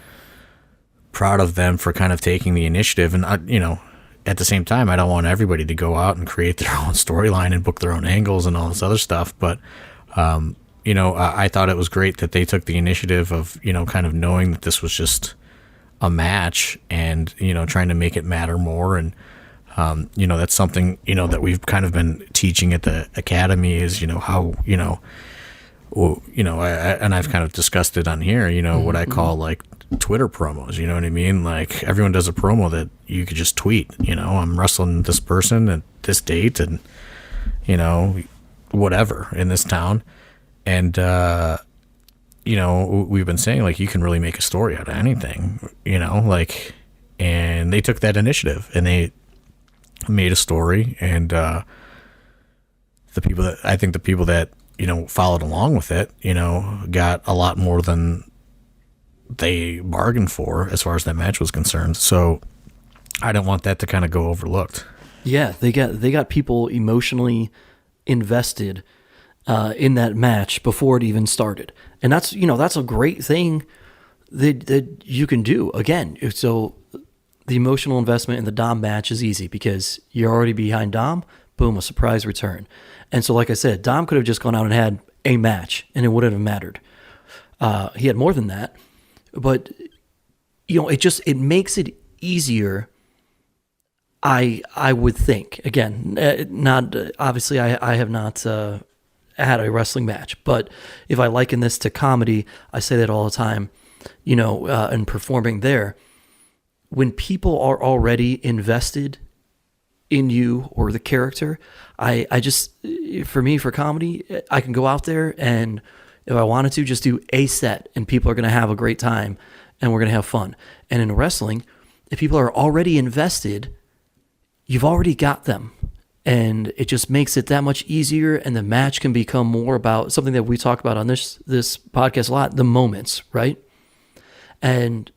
proud of them for kind of taking the initiative, and at the same time, I don't want everybody to go out and create their own storyline and book their own angles and all this other stuff, but I thought it was great that they took the initiative of, kind of knowing that this was just a match and, trying to make it matter more. And, that's something, that we've kind of been teaching at the academy is, how, and I've kind of discussed it on here, what I call like Twitter promos, you know what I mean? Like everyone does a promo that you could just tweet, I'm wrestling this person at this date and, whatever in this town. And, we've been saying like, you can really make a story out of anything, and they took that initiative and they made a story, and, the people that, followed along with it, got a lot more than they bargained for as far as that match was concerned. So I don't want that to kind of go overlooked. Yeah. They got people emotionally invested in that match before it even started. And that's a great thing that you can do. Again, so the emotional investment in the Dom match is easy because you're already behind Dom, boom, a surprise return. And so, like I said, Dom could have just gone out and had a match and it wouldn't have mattered. He had more than that, but it makes it easier. I would think, again, not obviously I have not had a wrestling match, but if I liken this to comedy, I say that all the time, and performing there, when people are already invested in you or the character, I just, for comedy, I can go out there and if I wanted to just do a set and people are going to have a great time and we're going to have fun. And in wrestling, if people are already invested, you've already got them. And it just makes it that much easier, and the match can become more about something that we talk about on this podcast a lot, the moments, right? And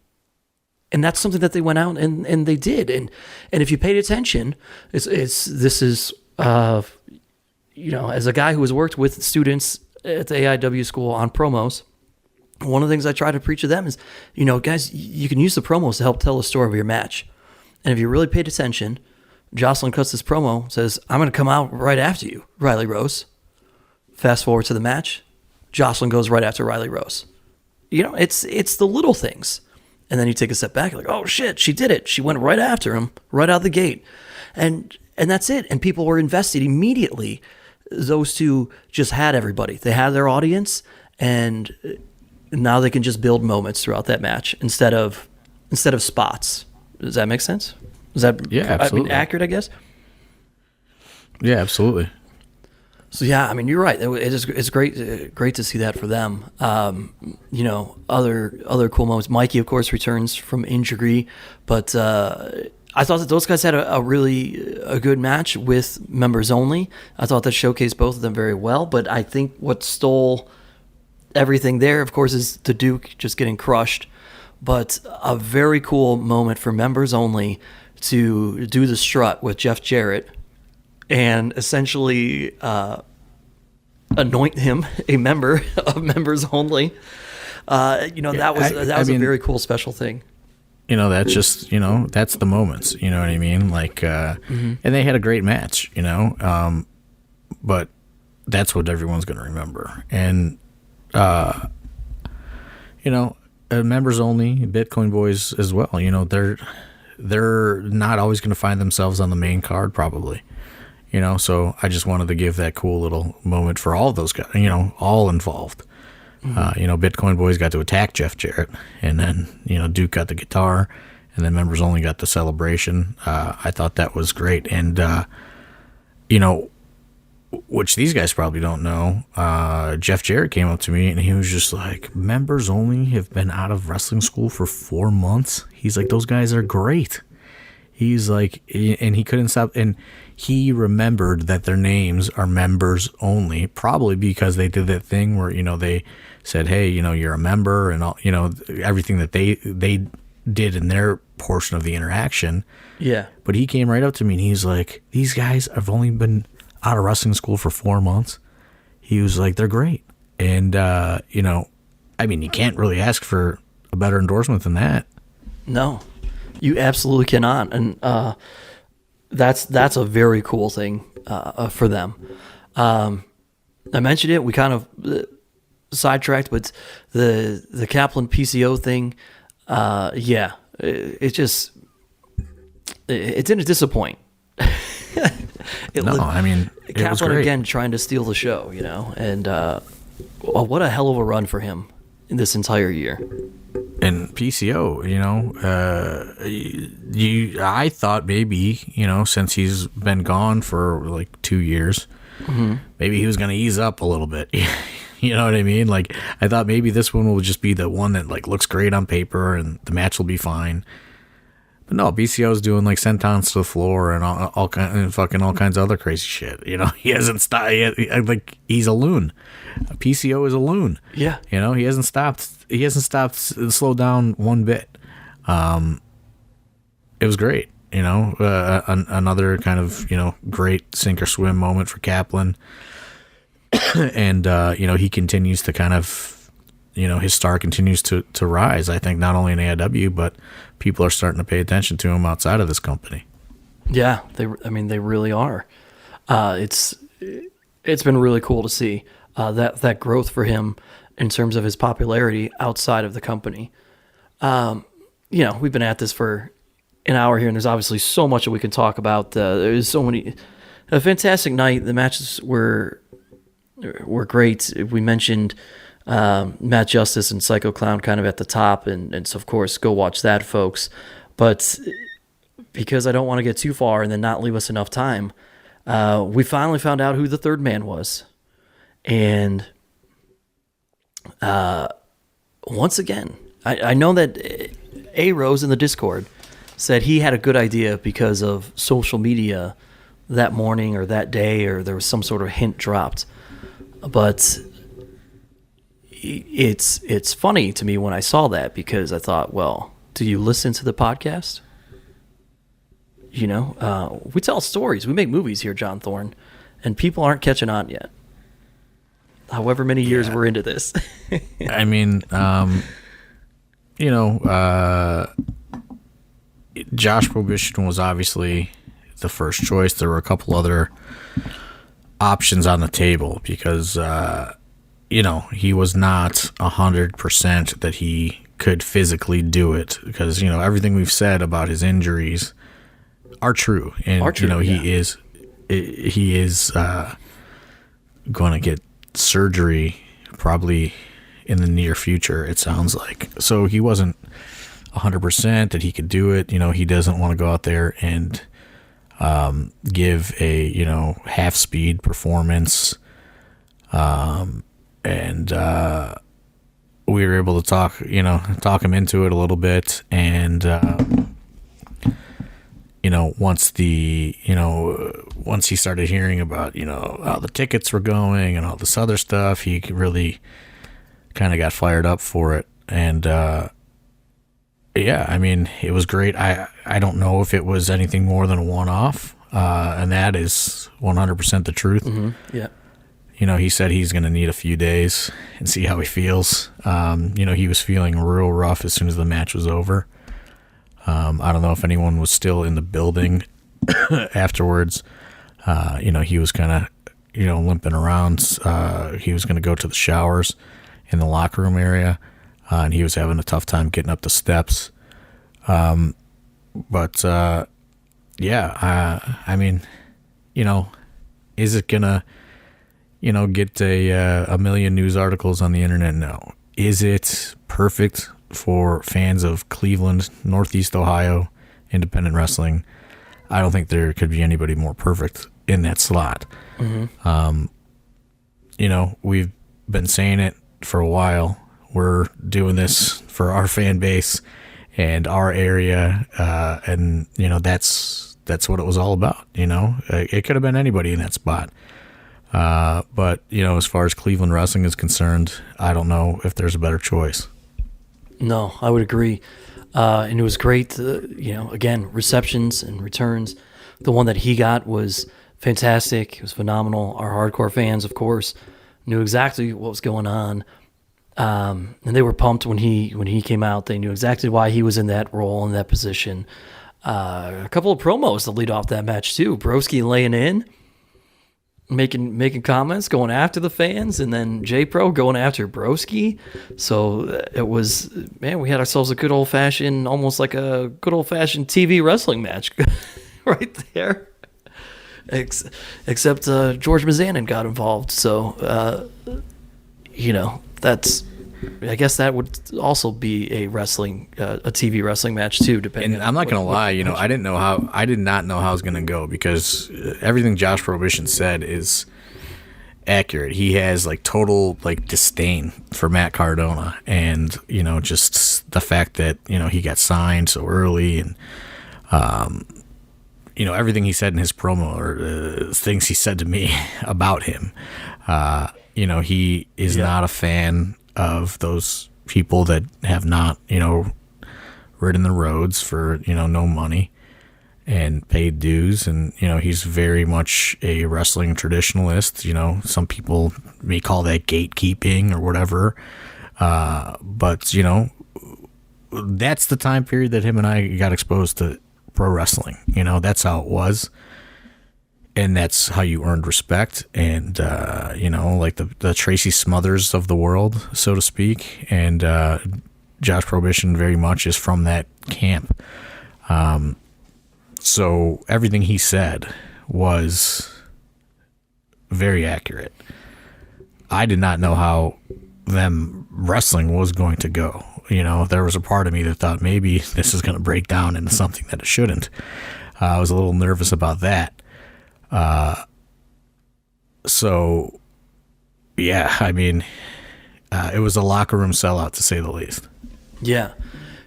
that's something that they went out and they did. And if you paid attention, this is as a guy who has worked with students at the AIW school on promos, one of the things I try to preach to them is, guys, you can use the promos to help tell the story of your match. And if you really paid attention, Jocelyn cuts this promo, says, I'm going to come out right after you, Riley Rose. Fast forward to the match, Jocelyn goes right after Riley Rose. It's the little things. And then you take a step back, you're like, oh shit, she did it. She went right after him, right out the gate. And that's it. And people were invested immediately. Those two just had everybody. They had their audience, and now they can just build moments throughout that match instead of spots. Does that make sense? Is that absolutely. Accurate, I guess? Yeah, absolutely. So yeah, you're right. It's great to see that for them. Other cool moments. Mikey, of course, returns from injury, but I thought that those guys had a good match with members only. I thought that showcased both of them very well. But I think what stole everything there, of course, is the Duke just getting crushed. But a very cool moment for members only to do the strut with Jeff Jarrett and essentially anoint him a member of members only. That was a very cool special thing. That's just, that's the moments, you know what I mean? Like, and they had a great match, but that's what everyone's going to remember. And, members only, Bitcoin boys as well, they're not always going to find themselves on the main card probably, so I just wanted to give that cool little moment for all of those guys, all involved. Bitcoin boys got to attack Jeff Jarrett, and then, Duke got the guitar, and then members only got the celebration. I thought that was great. And, which these guys probably don't know, Jeff Jarrett came up to me and he was just like, members only have been out of wrestling school for 4 months. He's like, those guys are great. He's like, and he couldn't stop. And he remembered that their names are members only, probably because they did that thing where, they said, hey, you're a member, and all, everything that they did in their portion of the interaction. Yeah. But he came right up to me and he's like, these guys have only been out of wrestling school for 4 months. He was like, they're great. And, you can't really ask for a better endorsement than that. No, you absolutely cannot. And that's a very cool thing for them. I mentioned it. We kind of sidetracked, but the Kaplan PCO thing, it didn't disappoint. Kaplan again trying to steal the show, and what a hell of a run for him in this entire year. And PCO, I thought maybe, since he's been gone for like 2 years, maybe he was going to ease up a little bit. You know what I mean? Like, I thought maybe this one will just be the one that like looks great on paper and the match will be fine. But no, BCO's doing like sentons to the floor and all kinds of other crazy shit. He hasn't stopped. Like, he's a loon. PCO is a loon. Yeah. He hasn't stopped. He hasn't stopped. Slowed down one bit. It was great. Another kind of great sink or swim moment for Kaplan. And he continues to kind of. His star continues to rise, I think, not only in AIW, but people are starting to pay attention to him outside of this company. Yeah, they really are. It's been really cool to see that growth for him in terms of his popularity outside of the company. We've been at this for an hour here, and there's obviously so much that we can talk about. There's so many. A fantastic night. The matches were great. We mentioned Matt Justice and Psycho Clown kind of at the top, and so of course go watch that, folks. But because I don't want to get too far and then not leave us enough time, we finally found out who the third man was. And once again, I know that A Rose in the Discord said he had a good idea because of social media that morning or that day, or there was some sort of hint dropped. But it's funny to me when I saw that, because I thought, well, do you listen to the podcast? We tell stories. We make movies here, John Thorne, and people aren't catching on yet. However many years we're into this. I mean, Josh Prohibition was obviously the first choice. There were a couple other options on the table because, he was not 100% that he could physically do it, because, everything we've said about his injuries are true. And, he is going to get surgery probably in the near future, it sounds like. So he wasn't 100% that he could do it. He doesn't want to go out there and give a, half speed performance. And we were able to talk him into it a little bit. And, once he started hearing about, how the tickets were going and all this other stuff, he really kind of got fired up for it. And yeah, I mean, it was great. I don't know if it was anything more than a one-off, and that is 100% the truth. Mm-hmm. Yeah. You know, he said he's going to need a few days and see how he feels. You know, he was feeling real rough as soon as the match was over. I don't know if anyone was still in the building afterwards. You know, he was kind of, you know, limping around. He was going to go to the showers in the locker room area, and he was having a tough time getting up the steps. But yeah, I mean, you know, is it going to, you know, get a million news articles on the internet? No. Is it perfect for fans of Cleveland, Northeast Ohio, independent wrestling? I don't think there could be anybody more perfect in that slot. Mm-hmm. You know, we've been saying it for a while. We're doing this for our fan base and our area, and you know, that's what it was all about. You know, it could have been anybody in that spot. But, you know, as far as Cleveland wrestling is concerned, I don't know if there's a better choice. No, I would agree. And it was great, you know, again, receptions and returns. The one that he got was fantastic. It was phenomenal. Our hardcore fans, of course, knew exactly what was going on. And they were pumped when he came out. They knew exactly why he was in that role, in that position. A couple of promos to lead off that match, too. Broski laying in, making comments, going after the fans, and then J-Pro going after Broski. So it was, man, we had ourselves a good old-fashioned, almost like a good old-fashioned TV wrestling match right there. Except George Mizanin got involved. So, you know, I guess that would also be a TV wrestling match too, depending. And I'm not gonna lie, you know, I did not know how it was gonna go, because everything Josh Prohibition said is accurate. He has like total like disdain for Matt Cardona, and you know, just the fact that, you know, he got signed so early, and you know, everything he said in his promo, or things he said to me about him. You know, he is not a fan of those people that have not, you know, ridden the roads for, you know, no money and paid dues. And, you know, he's very much a wrestling traditionalist. You know, some people may call that gatekeeping or whatever. But, you know, that's the time period that him and I got exposed to pro wrestling. You know, that's how it was. And that's how you earned respect, and you know, like the Tracy Smothers of the world, so to speak. And Josh Prohibition very much is from that camp. So everything he said was very accurate. I did not know how them wrestling was going to go. You know, there was a part of me that thought maybe this is going to break down into something that it shouldn't. I was a little nervous about that. So yeah, I mean, it was a locker room sellout, to say the least. Yeah.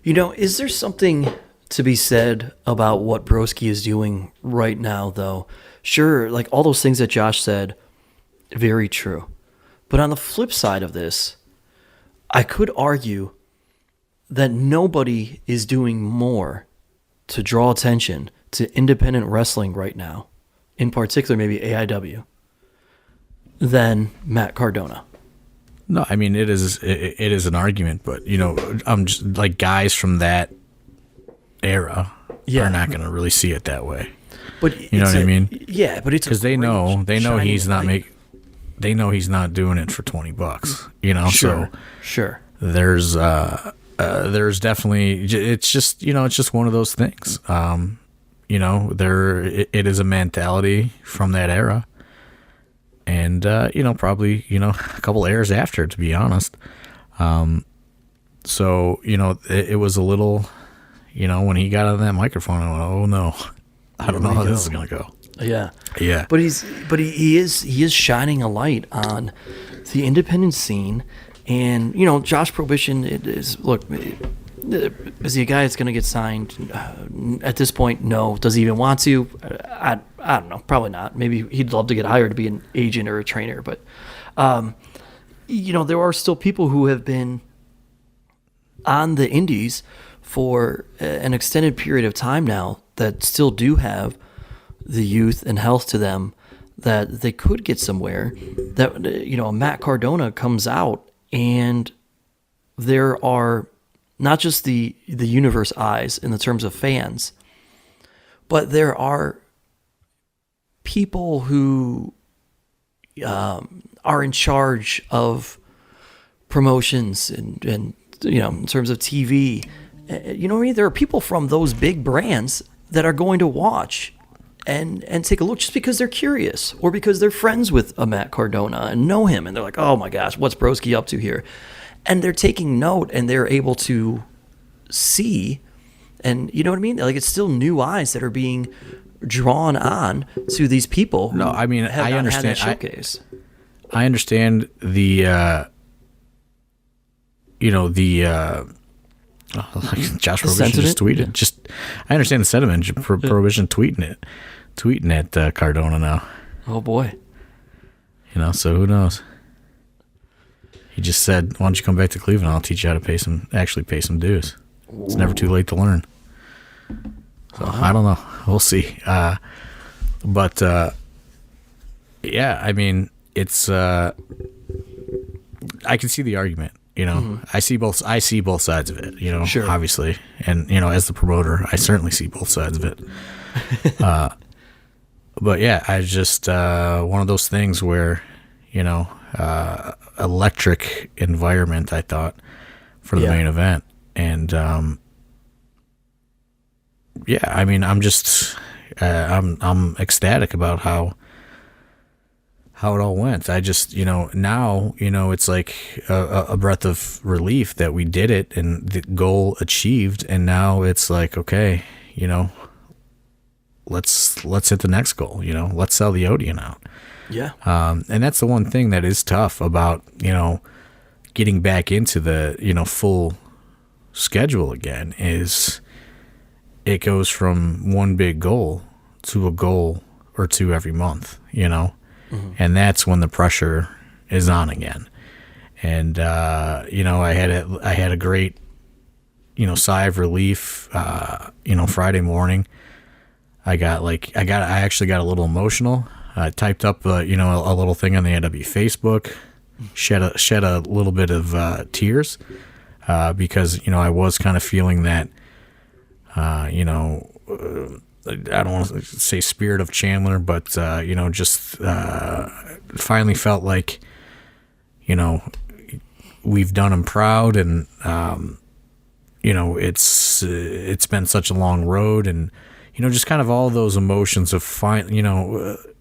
You know, is there something to be said about what Broski is doing right now, though? Sure, like all those things that Josh said, very true. But on the flip side of this, I could argue that nobody is doing more to draw attention to independent wrestling right now, in particular maybe AIW, than Matt Cardona. No, I mean, it is an argument, but, you know, I'm just like, guys from that era are not going to really see it that way. But you know what I mean? Yeah, but it's because they know he's not they know he's not doing it for $20, you know. Sure. There's definitely, it's just, you know, it's just one of those things. You know, it is a mentality from that era. And, you know, probably, you know, a couple eras after, to be honest. So, you know, it was a little, you know, when he got on that microphone, I went, oh no, I don't know how this is going to go. Yeah. But he is shining a light on the independent scene. And, you know, Josh Prohibition, is he a guy that's going to get signed? At this point, no. Does he even want to? I don't know. Probably not. Maybe he'd love to get hired to be an agent or a trainer. But, there are still people who have been on the indies for an extended period of time now that still do have the youth and health to them that they could get somewhere. That, Matt Cardona comes out and there are not just the universe eyes in the terms of fans, but there are people who are in charge of promotions and in terms of TV. You know what I mean? There are people from those big brands that are going to watch and take a look just because they're curious or because they're friends with a Matt Cardona and know him. And they're like, oh my gosh, what's Broski up to here? And they're taking note and they're able to see, and you know what I mean? Like, it's still new eyes that are being drawn on to these people. No, I mean, I understand. Showcase. I understand the, like Josh Prohibition just tweeted. Yeah. I understand the sentiment. Prohibition tweeting at Cardona now. Oh boy. So who knows? He just said, "Why don't you come back to Cleveland? I'll teach you how to pay some dues. It's never too late to learn." So I don't know. We'll see. But yeah, I mean, it's. I can see the argument. I see both sides of it. Sure. Obviously, and as the promoter, I certainly see both sides of it. But yeah, I just one of those things where electric environment, I thought, for the main event. And I mean, I'm just I'm ecstatic about how it all went. I just now it's like a breath of relief that we did it and the goal achieved, and now it's like, okay, let's hit the next goal. Let's sell the Odeon out. Yeah. And that's the one thing that is tough about, getting back into the, full schedule again, is it goes from one big goal to a goal or two every month, mm-hmm. And that's when the pressure is on again. And, I had a great, sigh of relief, Friday morning. I actually got a little emotional. I typed up, a little thing on the NW Facebook, shed a little bit of tears, because I was kind of feeling that, I don't want to say spirit of Chandler, but just finally felt like, we've done him proud, and it's been such a long road, and just kind of all those emotions of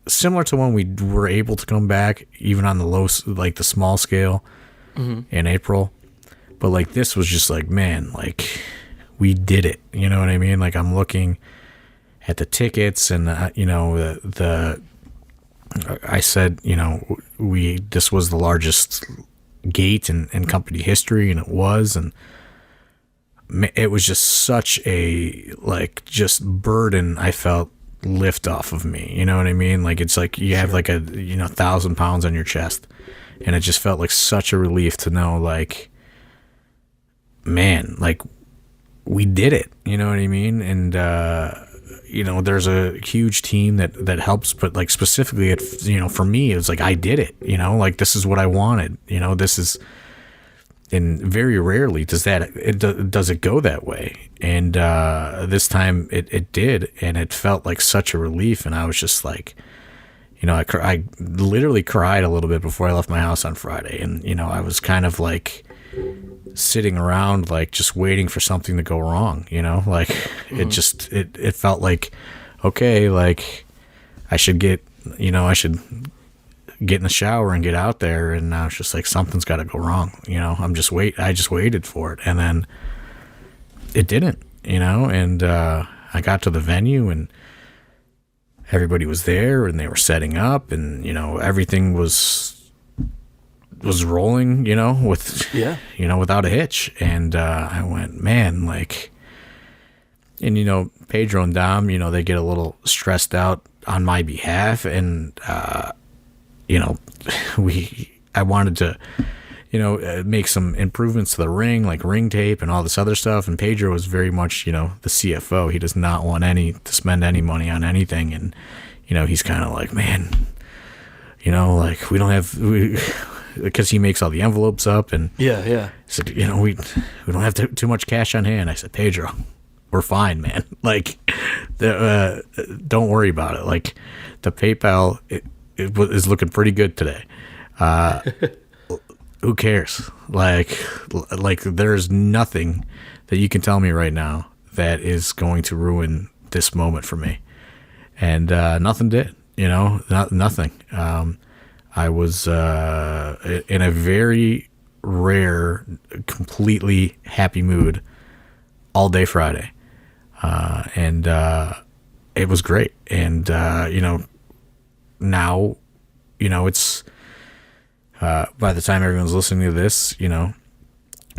similar to when we were able to come back, even on the low, like the small scale, mm-hmm. in April. But like, this was just like, man, like, we did it. You know what I mean? Like, I'm looking at the tickets and, I said, this was the largest gate in company history, and it was, and it was just such a, like, just burden I felt lift off of me. You know what I mean? Like, it's like you have like 1,000 pounds on your chest, and it just felt like such a relief to know, like, man, like, we did it. You know what I mean? And there's a huge team that helps, but like, specifically for me, it was like, I did it. Like, this is what I wanted. This is. And very rarely does it go that way. And this time it did, and it felt like such a relief. And I was just like, I literally cried a little bit before I left my house on Friday. And, I was kind of like sitting around, like, just waiting for something to go wrong, like, mm-hmm. it felt like, okay, like, I should get in the shower and get out there, and now it's just like, something's got to go wrong. I just waited for it, and then it didn't, and I got to the venue, and everybody was there, and they were setting up, and everything was rolling, without a hitch. And I went, man, like, and Pedro and Dom, they get a little stressed out on my behalf, and I wanted to make some improvements to the ring, like ring tape and all this other stuff. And Pedro was very much, the CFO. He does not want to spend any money on anything. And, he's kind of like, man, like we don't have, because he makes all the envelopes up. And yeah. He said, we don't have too much cash on hand. I said, Pedro, we're fine, man. Like, don't worry about it. Like, the PayPal is looking pretty good today. Who cares? Like there's nothing that you can tell me right now that is going to ruin this moment for me. And nothing did. Nothing. I was in a very rare, completely happy mood all day Friday. And it was great. And, now, it's, by the time everyone's listening to this,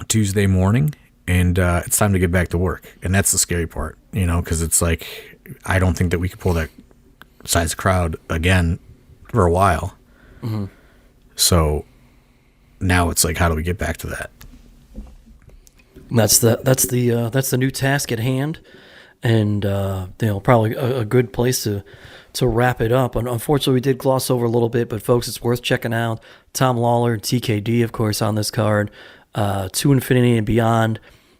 Tuesday morning, and it's time to get back to work. And that's the scary part, because it's like, I don't think that we could pull that size crowd again for a while. Mm-hmm. So now it's like, how do we get back to that? That's the new task at hand, and probably a good place to wrap it up. And unfortunately, we did gloss over a little bit, but folks, it's worth checking out. Tom Lawler, TKD, of course, on this card. To Infinity and Beyond,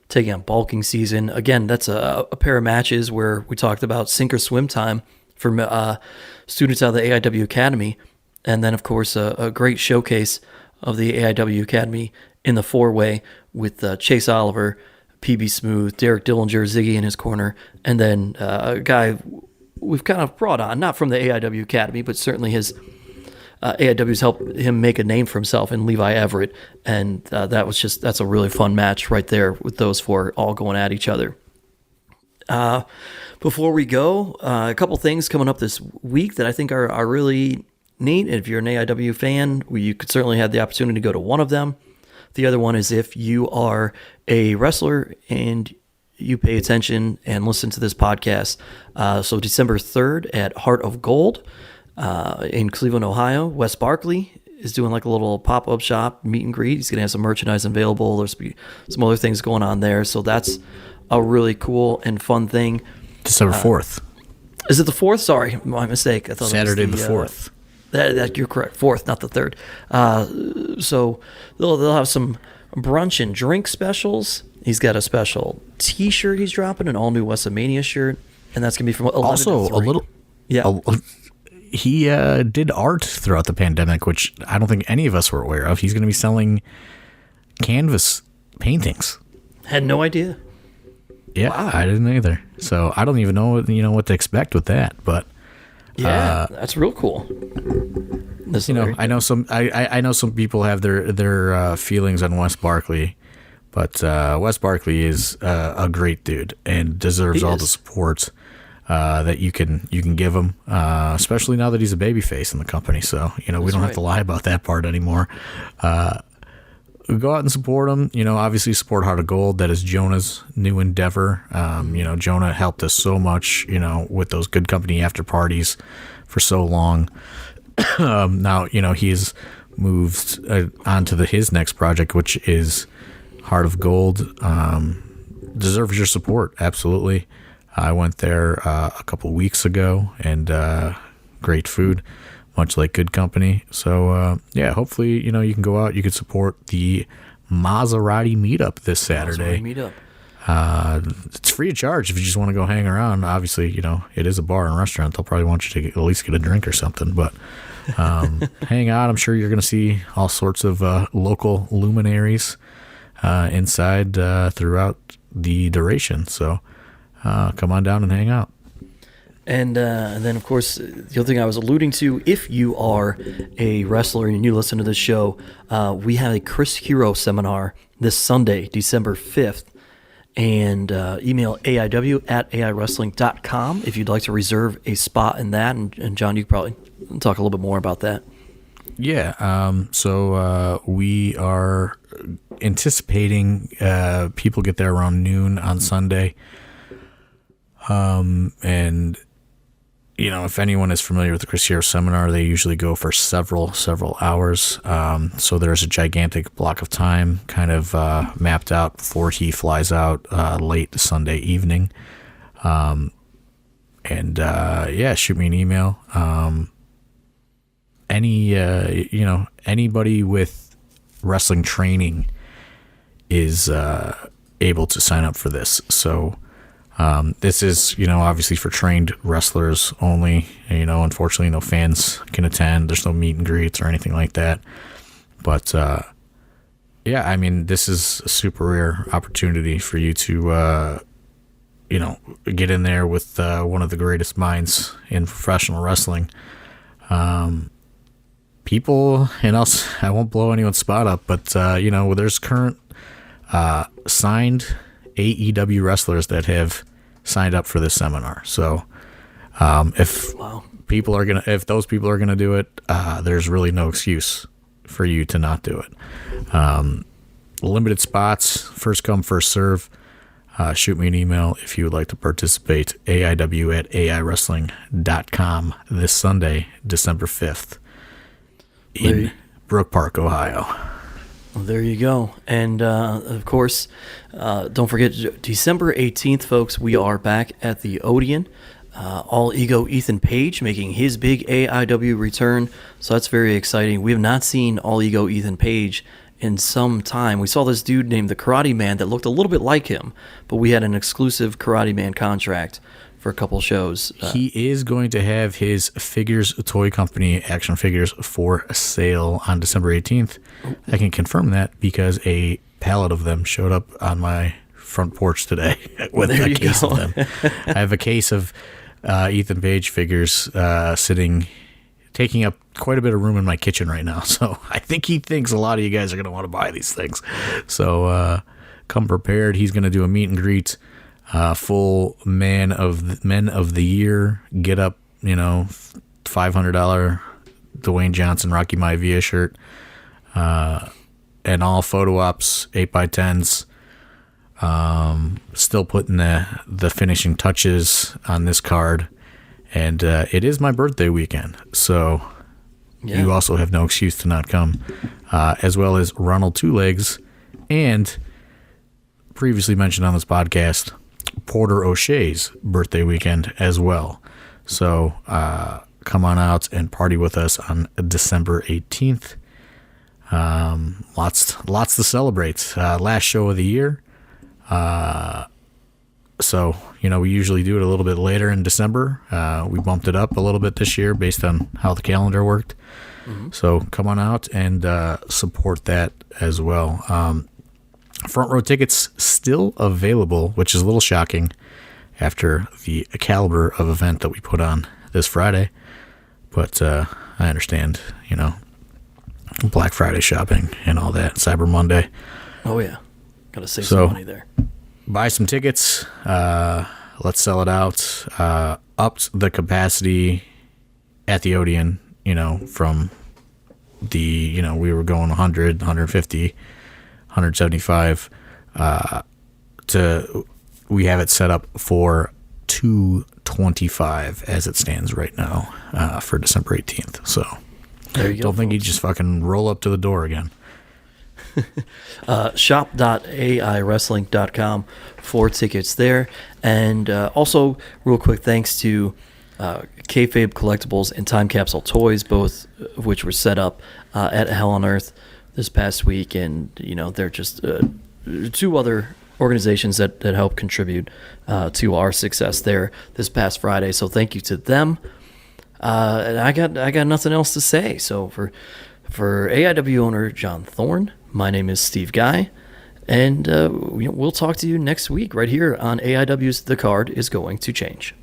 taking on Bulking Season. Again, that's a pair of matches where we talked about sink or swim time for students out of the AIW Academy. And then, of course, a great showcase of the AIW Academy in the four-way with Chase Oliver, PB Smooth, Derek Dillinger, Ziggy in his corner, and then a guy we've kind of brought on, not from the AIW Academy, but certainly his AIW's helped him make a name for himself in Levi Everett, and that's a really fun match right there with those four all going at each other. Before we go, a couple things coming up this week that I think are really neat. If you're an AIW fan, you could certainly have the opportunity to go to one of them. The other one is if you are a wrestler and you pay attention and listen to this podcast. So December 3rd at Heart of Gold in Cleveland, Ohio, Wes Barkley is doing like a little pop-up shop meet and greet. He's going to have some merchandise available. There's some other things going on there. So that's a really cool and fun thing. December 4th. Is it the 4th? Sorry, my mistake. I thought Saturday it was the 4th. That you're correct. 4th, not the 3rd. So they'll have some brunch and drink specials. He's got a special T-shirt he's dropping, an all-new WrestleMania shirt, and that's going to be from 11 also, to 3. a little... Yeah. He did art throughout the pandemic, which I don't think any of us were aware of. He's going to be selling canvas paintings. Had no idea. Yeah, wow. I didn't either. So I don't even know what to expect with that. But yeah, that's real cool. I know some people have their feelings on Wes Barkley, but Wes Barkley is a great dude and deserves all the support that you can give him, especially now that he's a babyface in the company. So we don't have to lie about that part anymore. Go out and support him. Obviously support Heart of Gold. That is Jonah's new endeavor. Jonah helped us so much, with those Good Company after parties for so long. Now, he's moved on to his next project, which is Heart of Gold. Deserves your support. Absolutely. I went there a couple weeks ago, and great food, much like Good Company. So, hopefully, you can go out. You can support the Maserati meetup this Saturday. It's free of charge if you just want to go hang around. Obviously, it is a bar and restaurant. They'll probably want you to at least get a drink or something. But hang out. I'm sure you're going to see all sorts of local luminaries inside throughout the duration. So come on down and hang out. And then, of course, the other thing I was alluding to, if you are a wrestler and you listen to this show, we have a Chris Hero seminar this Sunday, December 5th. And email aiw@aiwrestling.com if you'd like to reserve a spot in that. And John, you could probably talk a little bit more about that. Yeah. So we are anticipating people get there around noon on Sunday. And if anyone is familiar with the Chris Hero seminar, they usually go for several hours. So there's a gigantic block of time kind of mapped out before he flies out late Sunday evening. Shoot me an email. Anybody with wrestling training is able to sign up for this. So this is, obviously for trained wrestlers only. Unfortunately, no fans can attend. There's no meet and greets or anything like that. But this is a super rare opportunity for you to, get in there with one of the greatest minds in professional wrestling. People, and I won't blow anyone's spot up, but there's current signed AEW wrestlers that have signed up for this seminar. So if those people are gonna do it, there's really no excuse for you to not do it. Limited spots, first come, first serve. Shoot me an email if you would like to participate. AIW@AIWrestling.com this Sunday, December 5th in Brook Park, Ohio. Well, there you go. And, of course, don't forget, December 18th, folks, we are back at the Odeon. All Ego Ethan Page making his big AIW return. So that's very exciting. We have not seen All Ego Ethan Page in some time. We saw this dude named the Karate Man that looked a little bit like him, but we had an exclusive Karate Man contract for a couple shows. He is going to have his Figures Toy Company action figures for sale on December 18th. I can confirm that because a pallet of them showed up on my front porch today with a case of them. I have a case of Ethan Page figures taking up quite a bit of room in my kitchen right now. So I think he thinks a lot of you guys are going to want to buy these things. So come prepared. He's going to do a meet and greet. Full men of the year, get up, $500 Dwayne Johnson Rocky Maivia shirt, and all photo ops, 8x10s. Still putting the finishing touches on this card, and it is my birthday weekend, so you also have no excuse to not come, as well as Ronald Two Legs, and previously mentioned on this podcast, Porter O'Shea's birthday weekend as well. So come on out and party with us on December 18th. Lots to celebrate. Last show of the year. So, we usually do it a little bit later in December. We bumped it up a little bit this year based on how the calendar worked. Mm-hmm. So come on out and support that as well. Front row tickets still available, which is a little shocking after the caliber of event that we put on this Friday. But I understand, Black Friday shopping and all that, Cyber Monday. Oh, yeah. Got to save some money there. Buy some tickets. Let's sell it out. Upped the capacity at the Odeon, from the, we were going 100, 150, 175 to we have it set up for 225 as it stands right now for December 18th. So there you go, don't think you just fucking roll up to the door again. Shop.aiwrestling.com for tickets there. And also, real quick, thanks to Kayfabe Collectibles and Time Capsule Toys, both of which were set up at Hell on Earth this past week. And, they're just two other organizations that help contribute to our success there this past Friday. So thank you to them. And I got nothing else to say. So for AIW owner John Thorne, my name is Steve Guy, and we'll talk to you next week right here on AIW's The Card is Going to Change.